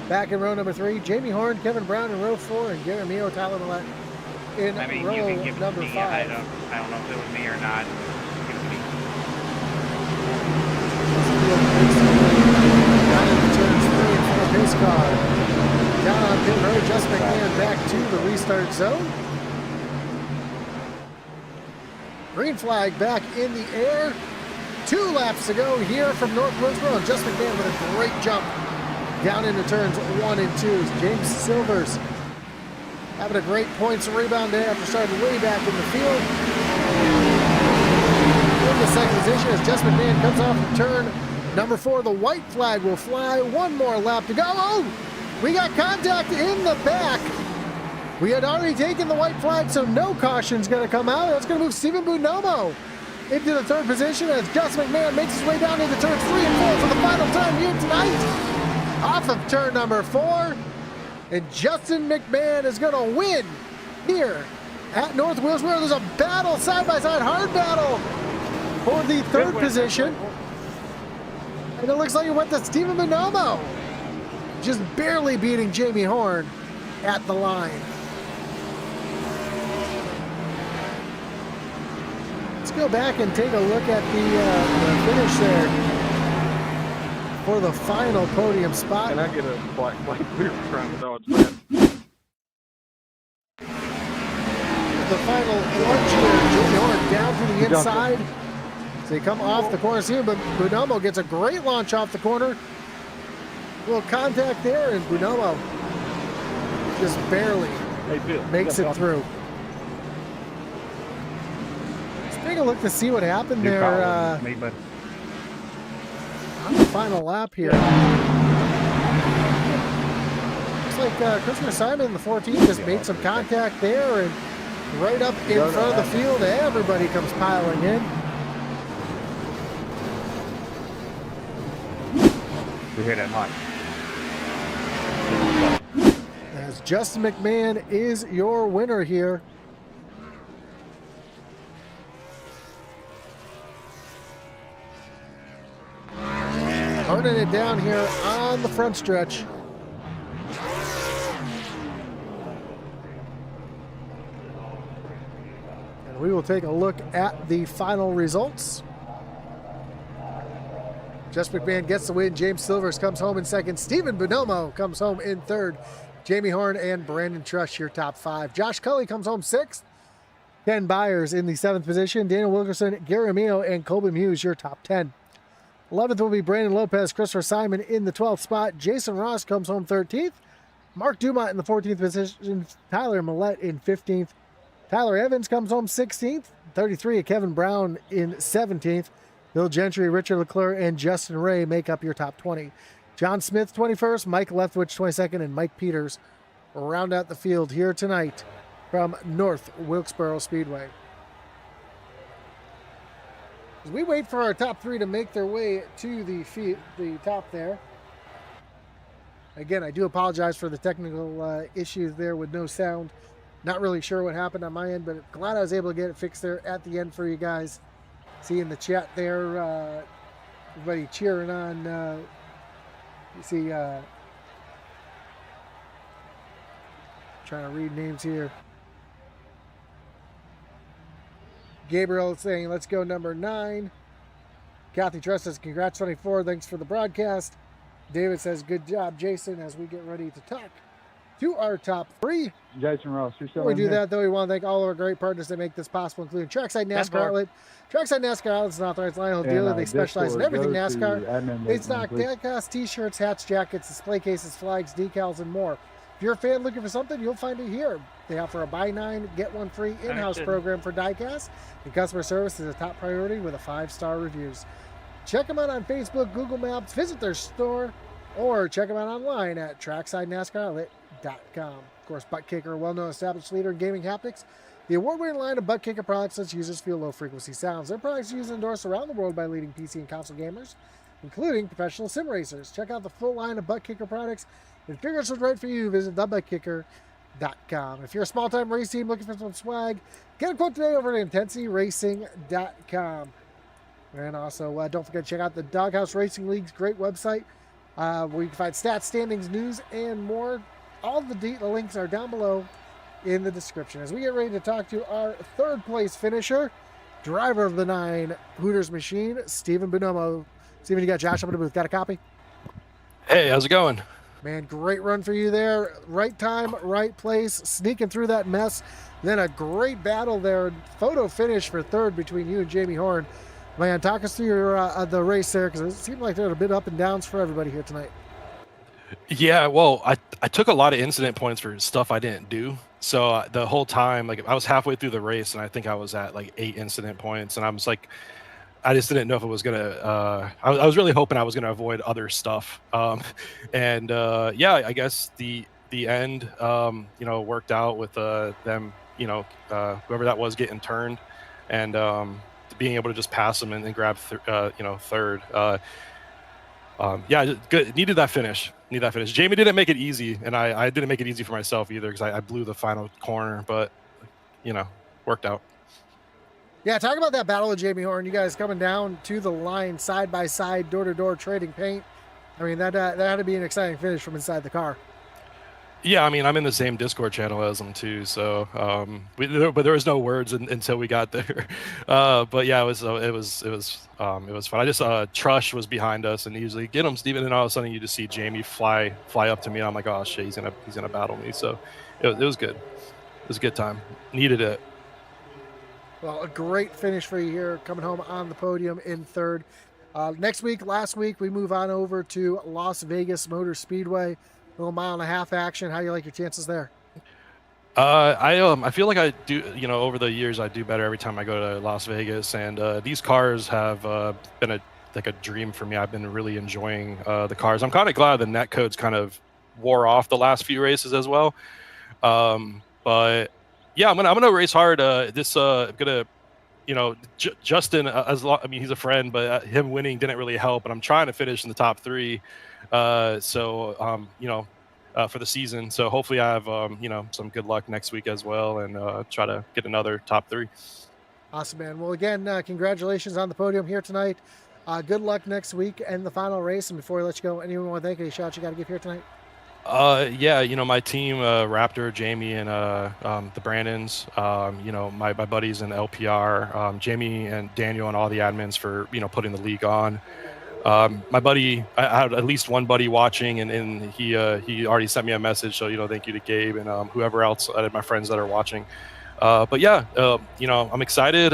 back in row number 3. Jamie Horn, Kevin Brown in row 4, and Gary Mio, Tyler Millette in row number 5. I don't know if it was me or not. Down in the turns 3 and 4 pace car. Down on pit road, Justin McMahon back to the restart zone. Green flag back in the air. 2 laps to go here from North Wilksboro. Justin McMahon with a great jump down into turns 1 and 2. James Silvers having a great points and rebound day after starting way back in the field. In the second position as Justin McMahon comes off the turn number 4. The white flag will fly. 1 more lap to go. Oh, we got contact in the back. We had already taken the white flag, so no caution's going to come out. That's going to move Stephen Bonomo into the 3rd position as Justin McMahon makes his way down into turns 3 and 4 for the final time here tonight. Off of turn number 4, and Justin McMahon is going to win here at North Wilksboro. There's a battle, side-by-side, hard battle for the 3rd position. And it looks like it went to Stephen Bonomo, just barely beating Jamie Horn at the line. Let's go back and take a look at the finish there for the final podium spot. Can I get a black flag? We were trying to dodge that. The final launch here, Jamie Horn down to the inside. So they come off the course here, but Bonomo gets a great launch off the corner. A little contact there, and Bonomo just barely makes it through. Take a look to see what happened there on the final lap here. Looks like Christopher Simon in the 14th just made some contact there, and right up in front of the field. Everybody comes piling in. We hear that much. As Justin McMahon is your winner here. Turning it down here on the front stretch. And we will take a look at the final results. Justin McMahon gets the win. James Silvers comes home in second. Stephen Bonomo comes home in third. Jamie Horn and Brandon Trush, your top 5. Josh Cully comes home 6th. Ken Byers in the 7th position. Daniel Wilkerson, Gary Mio, and Colby Hughes, your top 10. 11th will be Brandon Lopez, Christopher Simon in the 12th spot. Jason Ross comes home 13th. Mark Dumont in the 14th position. Tyler Millette in 15th. Tyler Evans comes home 16th. 33, Kevin Brown in 17th. Bill Gentry, Richard Leclerc, and Justin Ray make up your top 20. John Smith, 21st. Mike Leftwich, 22nd. And Mike Peters round out the field here tonight from North Wilkesboro Speedway. As we wait for our top 3 to make their way to the top there. Again, I do apologize for the technical issues there with no sound. Not really sure what happened on my end, but glad I was able to get it fixed there at the end for you guys. See in the chat there, everybody cheering on. You see, trying to read names here. Gabriel saying, let's go number 9. Kathy Trust says, congrats 24. Thanks for the broadcast. David says, good job, Jason, as we get ready to talk to our top 3. Jason Ross, you're still Before we do that, though, we want to thank all of our great partners that make this possible, including Trackside NASCAR Outlet. Trackside NASCAR Outlet is an authorized line dealer. They specialize in everything NASCAR. They stock diecast, t-shirts, hats, jackets, display cases, flags, decals, and more. If you're a fan looking for something, you'll find it here. They offer a buy 9, get 1 free in-house program for diecast, and customer service is a top priority with a 5-star reviews. Check them out on Facebook, Google Maps, visit their store, or check them out online at tracksidenascaroutlet.com. Of course, Butt Kicker, a well-known established leader in gaming haptics. The award-winning line of Butt Kicker products lets users feel low-frequency sounds. Their products are used and endorsed around the world by leading PC and console gamers, including professional sim racers. Check out the full line of Butt Kicker products and figure out what's right for you. Visit thebuttkicker.com. If you're a small-time race team looking for some swag, get a quote today over at IntensityRacing.com. And also, don't forget to check out the Doghouse Racing League's great website, where you can find stats, standings, news, and more. All the links are down below in the description. As we get ready to talk to our 3rd place finisher, driver of the 9 Hooters machine, Stephen Bonomo. Stephen, you got Josh up in the booth. Got a copy? Hey, how's it going? Man, great run for you there. Right time, right place, sneaking through that mess. Then a great battle there. Photo finish for 3rd between you and Jamie Horn. Man, talk us through your, the race there, because it seemed like there were a bit up and downs for everybody here tonight. Yeah, well, I took a lot of incident points for stuff I didn't do. So the whole time, like, I was halfway through the race, and I think I was at like 8 incident points, and I was like, I just didn't know if it was gonna. I was really hoping I was gonna avoid other stuff. Yeah, I guess the end, worked out with them, whoever that was getting turned, and being able to just pass them and grab, 3rd. Good. Needed that finish. Jamie didn't make it easy, and I didn't make it easy for myself either, because I blew the final corner, but worked out. Yeah, talk about that battle with Jamie Horn. You guys coming down to the line side by side, door to door, trading paint. I mean, that had to be an exciting finish from inside the car. Yeah, I mean, I'm in the same Discord channel as them too, so but there was no words until we got there. But yeah, it was fun. I just Trush was behind us, and he usually get him, Steven, and all of a sudden you just see Jamie fly up to me. And I'm like, oh shit, he's gonna battle me. So it was good. It was a good time. Needed it. Well, a great finish for you here, coming home on the podium in 3rd. Last week, we move on over to Las Vegas Motor Speedway. A little 1.5 mile action. How do you like your chances there? I feel like I do, over the years I do better every time I go to Las Vegas, and these cars have been a dream for me. I've been really enjoying the cars. I'm kind of glad the net codes kind of wore off the last few races as well. But Yeah, I'm gonna race hard. I'm gonna, Justin. I mean, he's a friend, but him winning didn't really help. And I'm trying to finish in the top 3. For the season. So hopefully I have some good luck next week as well, and try to get another top 3. Awesome, man. Well, again, congratulations on the podium here tonight. Good luck next week and the final race. And before I let you go, anyone want to thank any shots you got to give here tonight? My team, Raptor, Jamie, and the Brandons, my buddies in LPR, Jamie and Daniel and all the admins for, putting the league on. My buddy, I had at least one buddy watching, and he already sent me a message. So, thank you to Gabe and whoever else, my friends that are watching. I'm excited.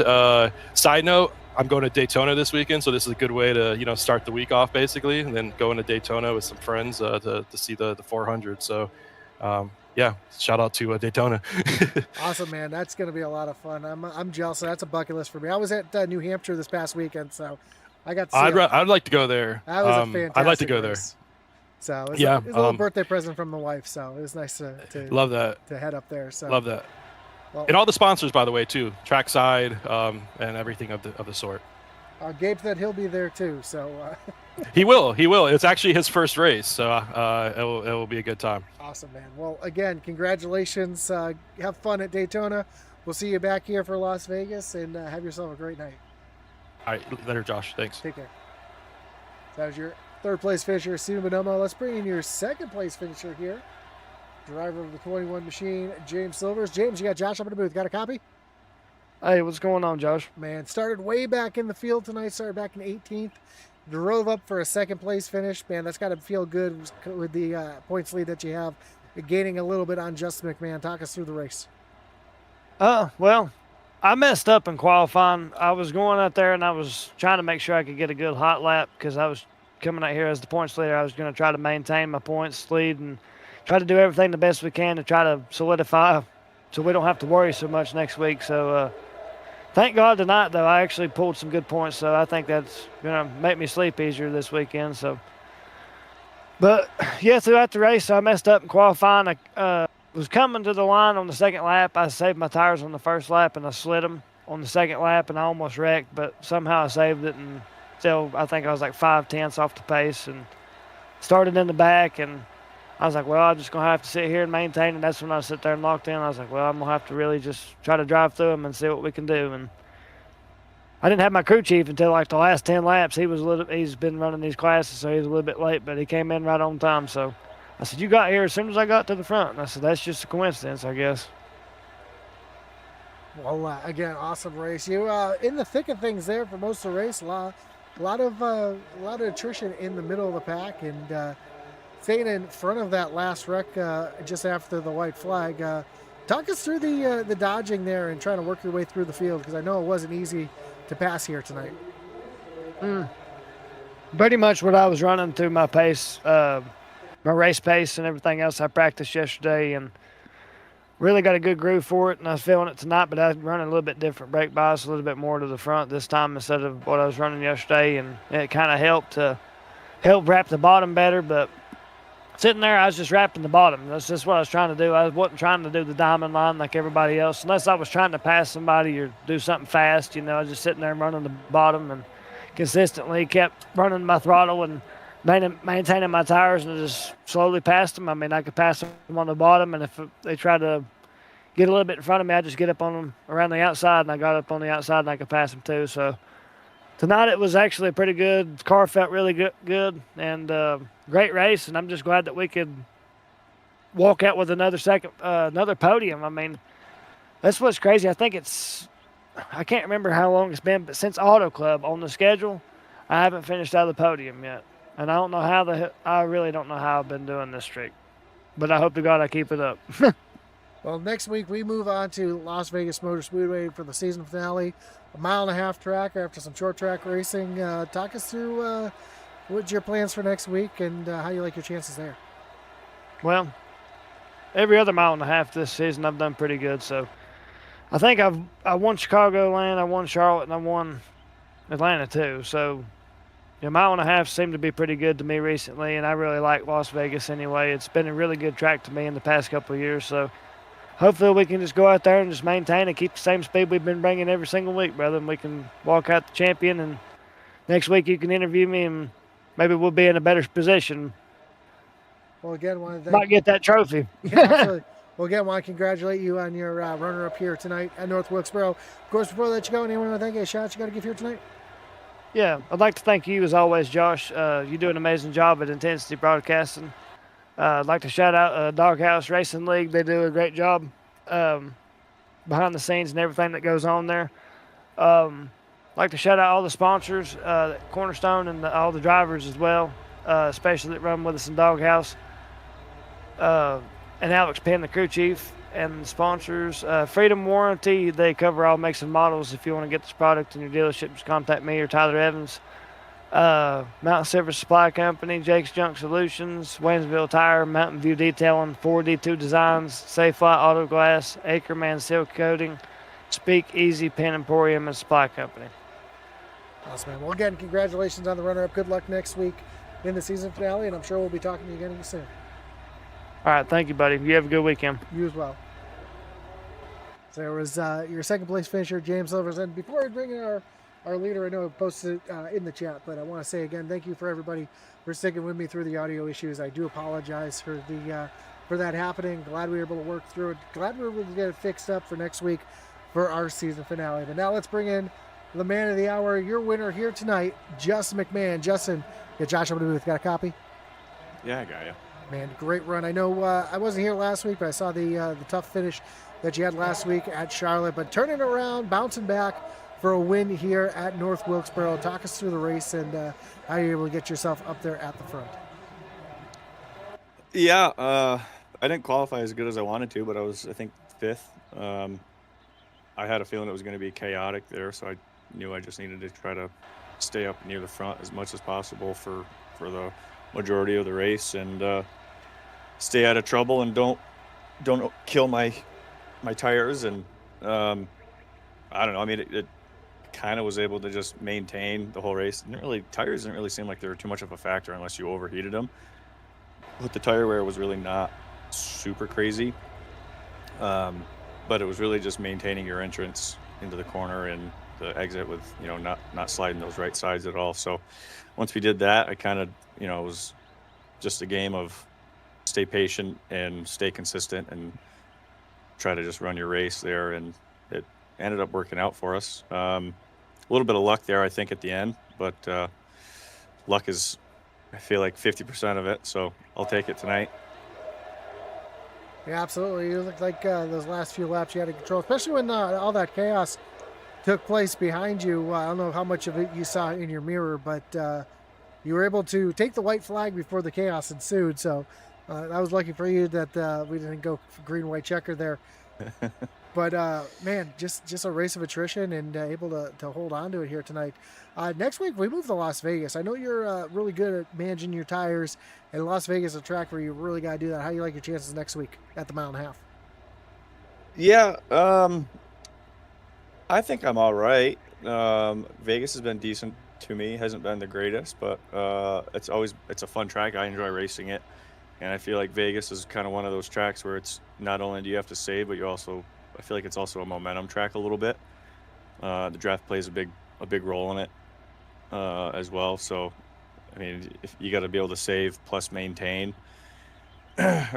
Side note, I'm going to Daytona this weekend, so this is a good way to, start the week off basically, and then go into Daytona with some friends to see the 400. So, shout out to Daytona. Awesome, man. That's going to be a lot of fun. I'm jealous. That's a bucket list for me. I was at New Hampshire this past weekend, so I got to see I'd like to go there. That was a fantastic I'd like to go race. So it was, there. it was a little birthday present from the wife, so it was nice to love that. To head up there. So love that. Well, and all the sponsors, by the way, too. Trackside, and everything of the sort. Gabe said he'll be there too, so He will. It's actually his first race, so it will be a good time. Awesome, man. Well, again, congratulations. Have fun at Daytona. We'll see you back here for Las Vegas, and have yourself a great night. All right, later, Josh. Thanks. Take care. So that was your third place finisher, Stephen Bonomo. Let's bring in your second place finisher here. Driver of the 21 machine, James Silvers. James, you got Josh up in the booth. Got a copy? Hey, what's going on, Josh? Man, started way back in the field tonight. Started back in 18th. Drove up for a second place finish. Man, that's got to feel good with the points lead that you have. Gaining a little bit on Justin McMahon. Talk us through the race. Well, I messed up in qualifying. I was going out there and I was trying to make sure I could get a good hot lap because I was coming out here as the points leader. I was going to try to maintain my points lead and try to do everything the best we can to try to solidify so we don't have to worry so much next week. So thank God tonight, though, I actually pulled some good points. So I think that's going to make me sleep easier this weekend. But yeah, throughout the race, I messed up in qualifying. I was coming to the line on the second lap. I saved my tires on the first lap, and I slid them on the second lap, and I almost wrecked. But somehow I saved it, and still I think I was like 5/10 off the pace, and started in the back. And I was like, well, I'm just going to have to sit here and maintain. And that's when I sit there and locked in. I was like, well, I'm going to have to really just try to drive through them and see what we can do. And I didn't have my crew chief until like the last 10 laps. He's been running these classes, so he's a little bit late, but he came in right on time. So I said, you got here as soon as I got to the front. And I said, that's just a coincidence, I guess. Well, again, awesome race. You in the thick of things there for most of the race. A lot of attrition in the middle of the pack, and staying in front of that last wreck just after the white flag. Talk us through the dodging there and trying to work your way through the field, because I know it wasn't easy to pass here tonight. Pretty much what I was running through my pace, my race pace and everything else I practiced yesterday, and really got a good groove for it, and I was feeling it tonight, but I was running a little bit different brake bias, a little bit more to the front this time instead of what I was running yesterday, and it kind of helped to help wrap the bottom better. But sitting there, I was just wrapping the bottom. That's just what I was trying to do. I wasn't trying to do the diamond line like everybody else, unless I was trying to pass somebody or do something fast. I was just sitting there and running the bottom, and consistently kept running my throttle and maintaining my tires, and just slowly passed them. I mean, I could pass them on the bottom, and if they tried to get a little bit in front of me, I'd just get up on them around the outside, and I got up on the outside, and I could pass them too. So tonight it was actually pretty good. The car felt really good, and great race, and I'm just glad that we could walk out with another podium. I mean, that's what's crazy. I think I can't remember how long it's been, but since Auto Club on the schedule, I haven't finished out of the podium yet. And I really don't know how I've been doing this streak. But I hope to God I keep it up. Well, next week we move on to Las Vegas Motor Speedway for the season finale. A 1.5-mile track after some short track racing. Talk us through what's your plans for next week and how you like your chances there. Well, every other 1.5 miles this season I've done pretty good. So I think I won Chicagoland, I won Charlotte, and I won Atlanta too. So a 1.5 miles seemed to be pretty good to me recently, and I really like Las Vegas anyway. It's been a really good track to me in the past couple of years. So hopefully we can just go out there and just maintain and keep the same speed we've been bringing every single week, brother. And we can walk out the champion. And next week you can interview me, and maybe we'll be in a better position. Well, again, want to Might get that trophy. Yeah, absolutely. Well, again, want to congratulate you on your runner-up here tonight at North Wilkesboro. Of course, before I let you go, anyone want to thank you? A shout you got to give here tonight? Yeah, I'd like to thank you as always, Josh. You do an amazing job at Intensity Broadcasting. I'd like to shout out Doghouse Racing League. They do a great job behind the scenes and everything that goes on there. I'd like to shout out all the sponsors, Cornerstone, and all the drivers as well, especially that run with us in Doghouse. And Alex Penn, the crew chief, and the sponsors. Freedom Warranty, they cover all makes and models. If you want to get this product in your dealership, just contact me or Tyler Evans. Mountain Silver Supply Company, Jake's Junk Solutions, Waynesville Tire, Mountain View Detailing, 4D2 Designs, Safe Flight Auto Glass, Acreman Silk Coating, Speak Easy Pen Emporium, and Supply Company. Awesome, man. Well, again, congratulations on the runner-up. Good luck next week in the season finale, and I'm sure we'll be talking to you again soon. All right, thank you, buddy. You have a good weekend. You as well. So there was your second place finisher, James Silvers. And before we bring in our leader, I know I posted it in the chat, but I want to say again, thank you for everybody for sticking with me through the audio issues. I do apologize for that happening. Glad we were able to work through it. Glad we were able to get it fixed up for next week for our season finale. But now let's bring in the man of the hour, your winner here tonight, Justin McMahon. Justin, yeah, Josh, I'm going to got a copy? Yeah, I got you. Man, great run. I know I wasn't here last week, but I saw the tough finish that you had last week at Charlotte. But turning around, bouncing back for a win here at North Wilkesboro. Talk us through the race and how you're able to get yourself up there at the front. Yeah, I didn't qualify as good as I wanted to, but I was, I think, fifth. I had a feeling it was going to be chaotic there, so I knew I just needed to try to stay up near the front as much as possible for the majority of the race and stay out of trouble and don't kill my tires. And I don't know. I mean, it kind of was able to just maintain the whole race. Tires didn't really seem like they were too much of a factor unless you overheated them. But the tire wear was really not super crazy. But it was really just maintaining your entrance into the corner and the exit with, not sliding those right sides at all. So once we did that, I kind of, it was just a game of stay patient and stay consistent and try to just run your race there. And it ended up working out for us. A little bit of luck there, I think, at the end, but luck is, I feel like, 50% of it. So I'll take it tonight. Yeah, absolutely. You looked like those last few laps you had in control, especially when all that chaos took place behind you. I don't know how much of it you saw in your mirror, but you were able to take the white flag before the chaos ensued. So I was lucky for you that we didn't go green-white checker there. But, man, just a race of attrition and able to hold on to it here tonight. Next week, we move to Las Vegas. I know you're really good at managing your tires, and Las Vegas is a track where you really got to do that. How do you like your chances next week at the mile and a half? Yeah, I think I'm all right. Vegas has been decent to me. Hasn't been the greatest, but it's a fun track. I enjoy racing it, and I feel like Vegas is kind of one of those tracks where it's not only do you have to save, but I feel like it's also a momentum track a little bit. The draft plays a big role in it as well. So, I mean, if you got to be able to save plus maintain, save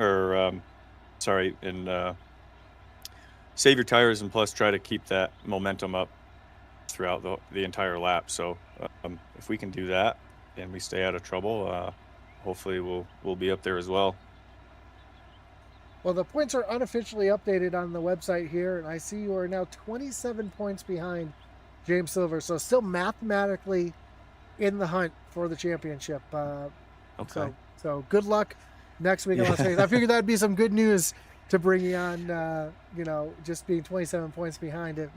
your tires and plus try to keep that momentum up throughout the entire lap. So if we can do that and we stay out of trouble, hopefully we'll be up there as well. Well, the points are unofficially updated on the website here, and I see you are now 27 points behind James Silver, so still mathematically in the hunt for the championship. Okay. So good luck next week in Las Vegas. I figured that'd be some good news to bring you on, just being 27 points behind it,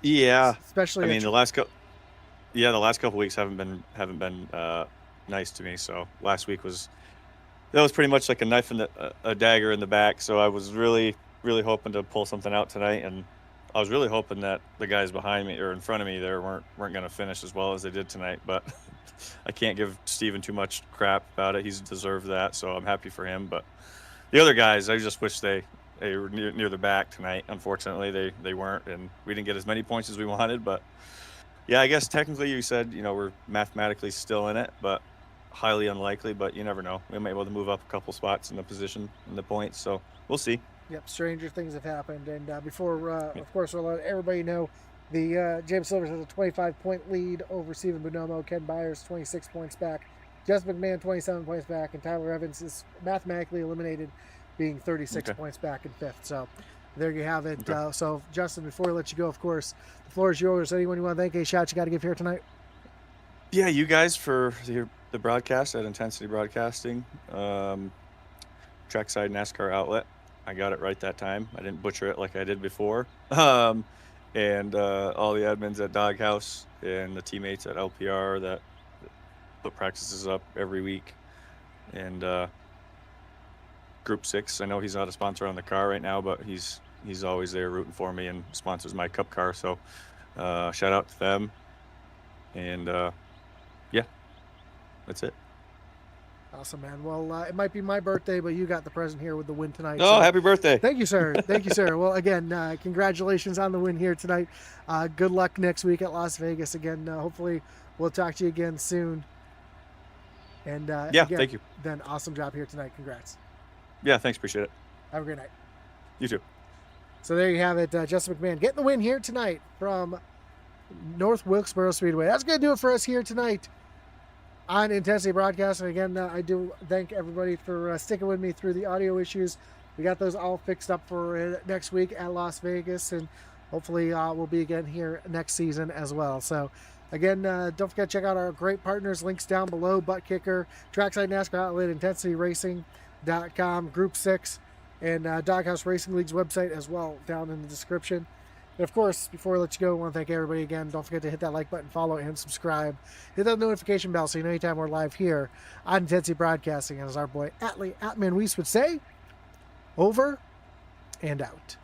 Yeah. Especially, I mean, the last couple weeks haven't been nice to me. So last week was pretty much like a knife in a dagger in the back. So I was really, really hoping to pull something out tonight, and I was really hoping that the guys behind me or in front of me there weren't going to finish as well as they did tonight. But I can't give Steven too much crap about it. He's deserved that, so I'm happy for him. But the other guys, I just wish they they were near the back tonight. Unfortunately, they weren't, and we didn't get as many points as we wanted. But yeah, I guess technically you said, we're mathematically still in it, but highly unlikely. But you never know. We might be able to move up a couple spots in the position in the points. So we'll see. Yep, stranger things have happened. And before, of course, we'll let everybody know the James Silvers has a 25-point lead over Stephen Bonomo. Ken Byers 26 points back. Justin McMahon 27 points back, and Tyler Evans is mathematically eliminated, being 36 points back in fifth. So there you have it. So Justin, before we let you go, of course, the floor is yours. Anyone you want to thank? Any shots you got to give here tonight? Yeah, you guys for the broadcast at Intensity Broadcasting, Trackside NASCAR outlet. I got it right that time. I didn't butcher it like I did before. And all the admins at Doghouse and the teammates at LPR that put practices up every week. And Group 6, I know he's not a sponsor on the car right now, but he's always there rooting for me and sponsors my cup car. So shout out to them. And yeah, that's it. Awesome, man. Well, it might be my birthday, but you got the present here with the win tonight. Oh, so happy birthday. Thank you, sir. Thank you, sir. Well, again, congratulations on the win here tonight. Good luck next week at Las Vegas. Again, hopefully we'll talk to you again soon. And yeah, again, thank you. Then awesome job here tonight. Congrats. Yeah, thanks. Appreciate it. Have a great night. You too. So there you have it. Justin McMahon getting the win here tonight from North Wilkesboro Speedway. That's going to do it for us here tonight on Intensity Broadcasting. Again, I do thank everybody for sticking with me through the audio issues. We got those all fixed up for next week at Las Vegas, and hopefully we'll be again here next season as well. So again, don't forget to check out our great partners. Links down below: Butt Kicker, Trackside NASCAR Outlet, IntensityRacing.com, Group 6, and Doghouse Racing League's website as well down in the description. And of course, before I let you go, I want to thank everybody again. Don't forget to hit that like button, follow, and subscribe. Hit that notification bell so you know anytime we're live here on Intensity Broadcasting. And as our boy Atman Weiss would say, over and out.